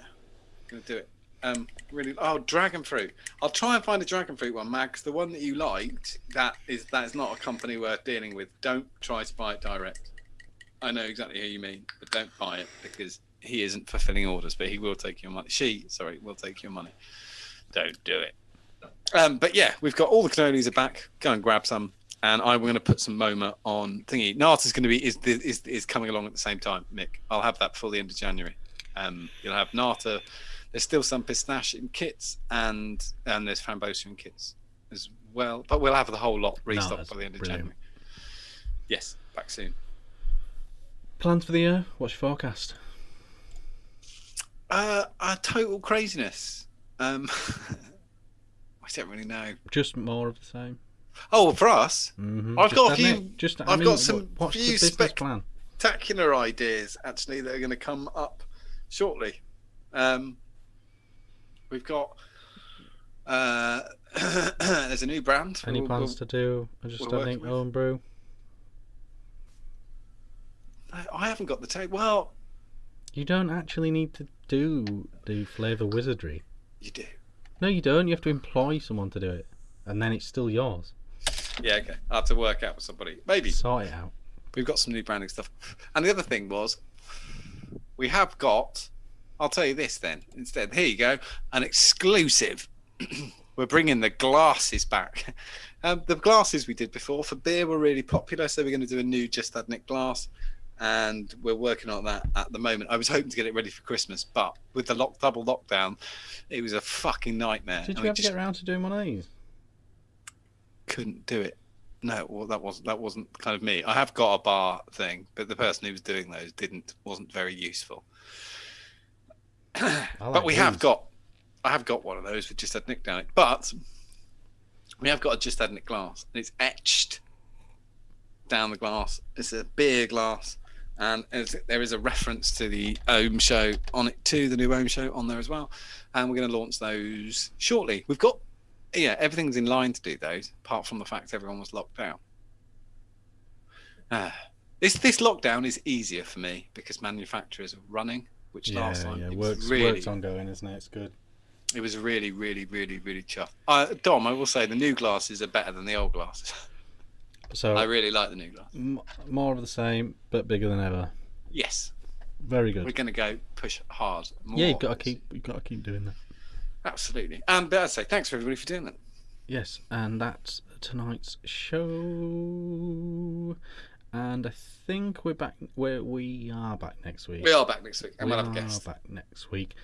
Gonna do it. Dragon fruit. I'll try and find a dragon fruit one, Max. The one that you liked, that is not a company worth dealing with. Don't try to buy it direct. I know exactly who you mean, but don't buy it because he isn't fulfilling orders, but he will take your money. Will take your money. Don't do it. But yeah, we've got all the cannolis are back. Go and grab some. And I'm going to put some MoMA on thingy. Nata's going to be is coming along at the same time, Mick. I'll have that before the end of January. You'll have Nata. There's still some pistachio in kits, and there's frambosa in kits as well. But we'll have the whole lot restocked by the end of January. Yes, back soon. Plans for the year? What's your forecast? Total craziness. I don't really know. Just more of the same. Oh, for us, mm-hmm. I've got a few. I've got some few plan? Spectacular ideas actually that are going to come up shortly. We've got there's a new brand. Any plans to do? Own brew. I haven't got the tape. Well, you don't actually need to do the flavour wizardry. You do. No, you don't. You have to employ someone to do it, and then it's still yours. Yeah, okay. I'll have to work out with somebody. Maybe. Sort it out. We've got some new branding stuff. And the other thing was, we have got, I'll tell you this then, instead. Here you go. An exclusive. We're bringing the glasses back. The glasses we did before for beer were really popular, so we're going to do a new Just Had Nick glass. And we're working on that at the moment. I was hoping to get it ready for Christmas, but with the double lockdown, it was a fucking nightmare. Did you ever get around to doing one of these? Couldn't do it. No, well, that wasn't kind of me. I have got a bar thing, but the person who was doing those wasn't very useful. But I have got one of those with Just Had Nick down it. But we have got a Just Had Nick glass, and it's etched down the glass. It's a beer glass, and there is a reference to the Ohm Show on it too, the new Ohm Show on there as well. And we're going to launch those shortly. We've got. Yeah, everything's in line to do those, apart from the fact everyone was locked down. This lockdown is easier for me because manufacturers are running, which last time work's ongoing, isn't it? It's good. It was really, really, really, really tough. Dom, I will say the new glasses are better than the old glasses. So I really like the new glasses. More of the same, but bigger than ever. Yes. Very good. We're going to go push hard. You've got to keep doing that. Absolutely. But I'd say thanks for everybody for doing that. Yes, and that's tonight's show. And I think we are back next week. We are back next week, and we we'll have a are guest. back next week.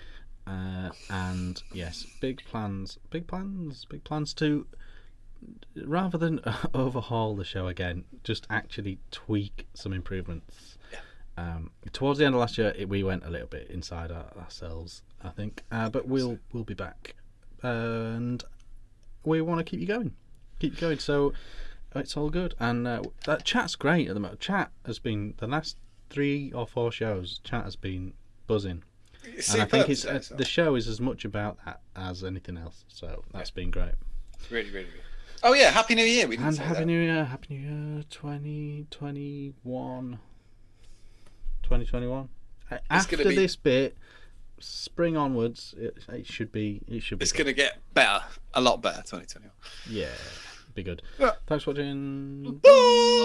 And yes, big plans to, rather than overhaul the show again, just actually tweak some improvements. Yeah. Towards the end of last year, we went a little bit inside ourselves, I think. But we'll be back, and we want to keep you going. So it's all good, and that chat's great at the moment. Chat has been the last 3 or 4 shows. Chat has been buzzing. And I think the show is as much about that as anything else. So that's been great. Really, really good. Oh yeah, Happy New Year. Happy New Year 2021. 2021. After this bit, spring onwards, it should be. It's going to get better, a lot better. 2021. Yeah, be good. Yeah. Thanks for watching. Bye.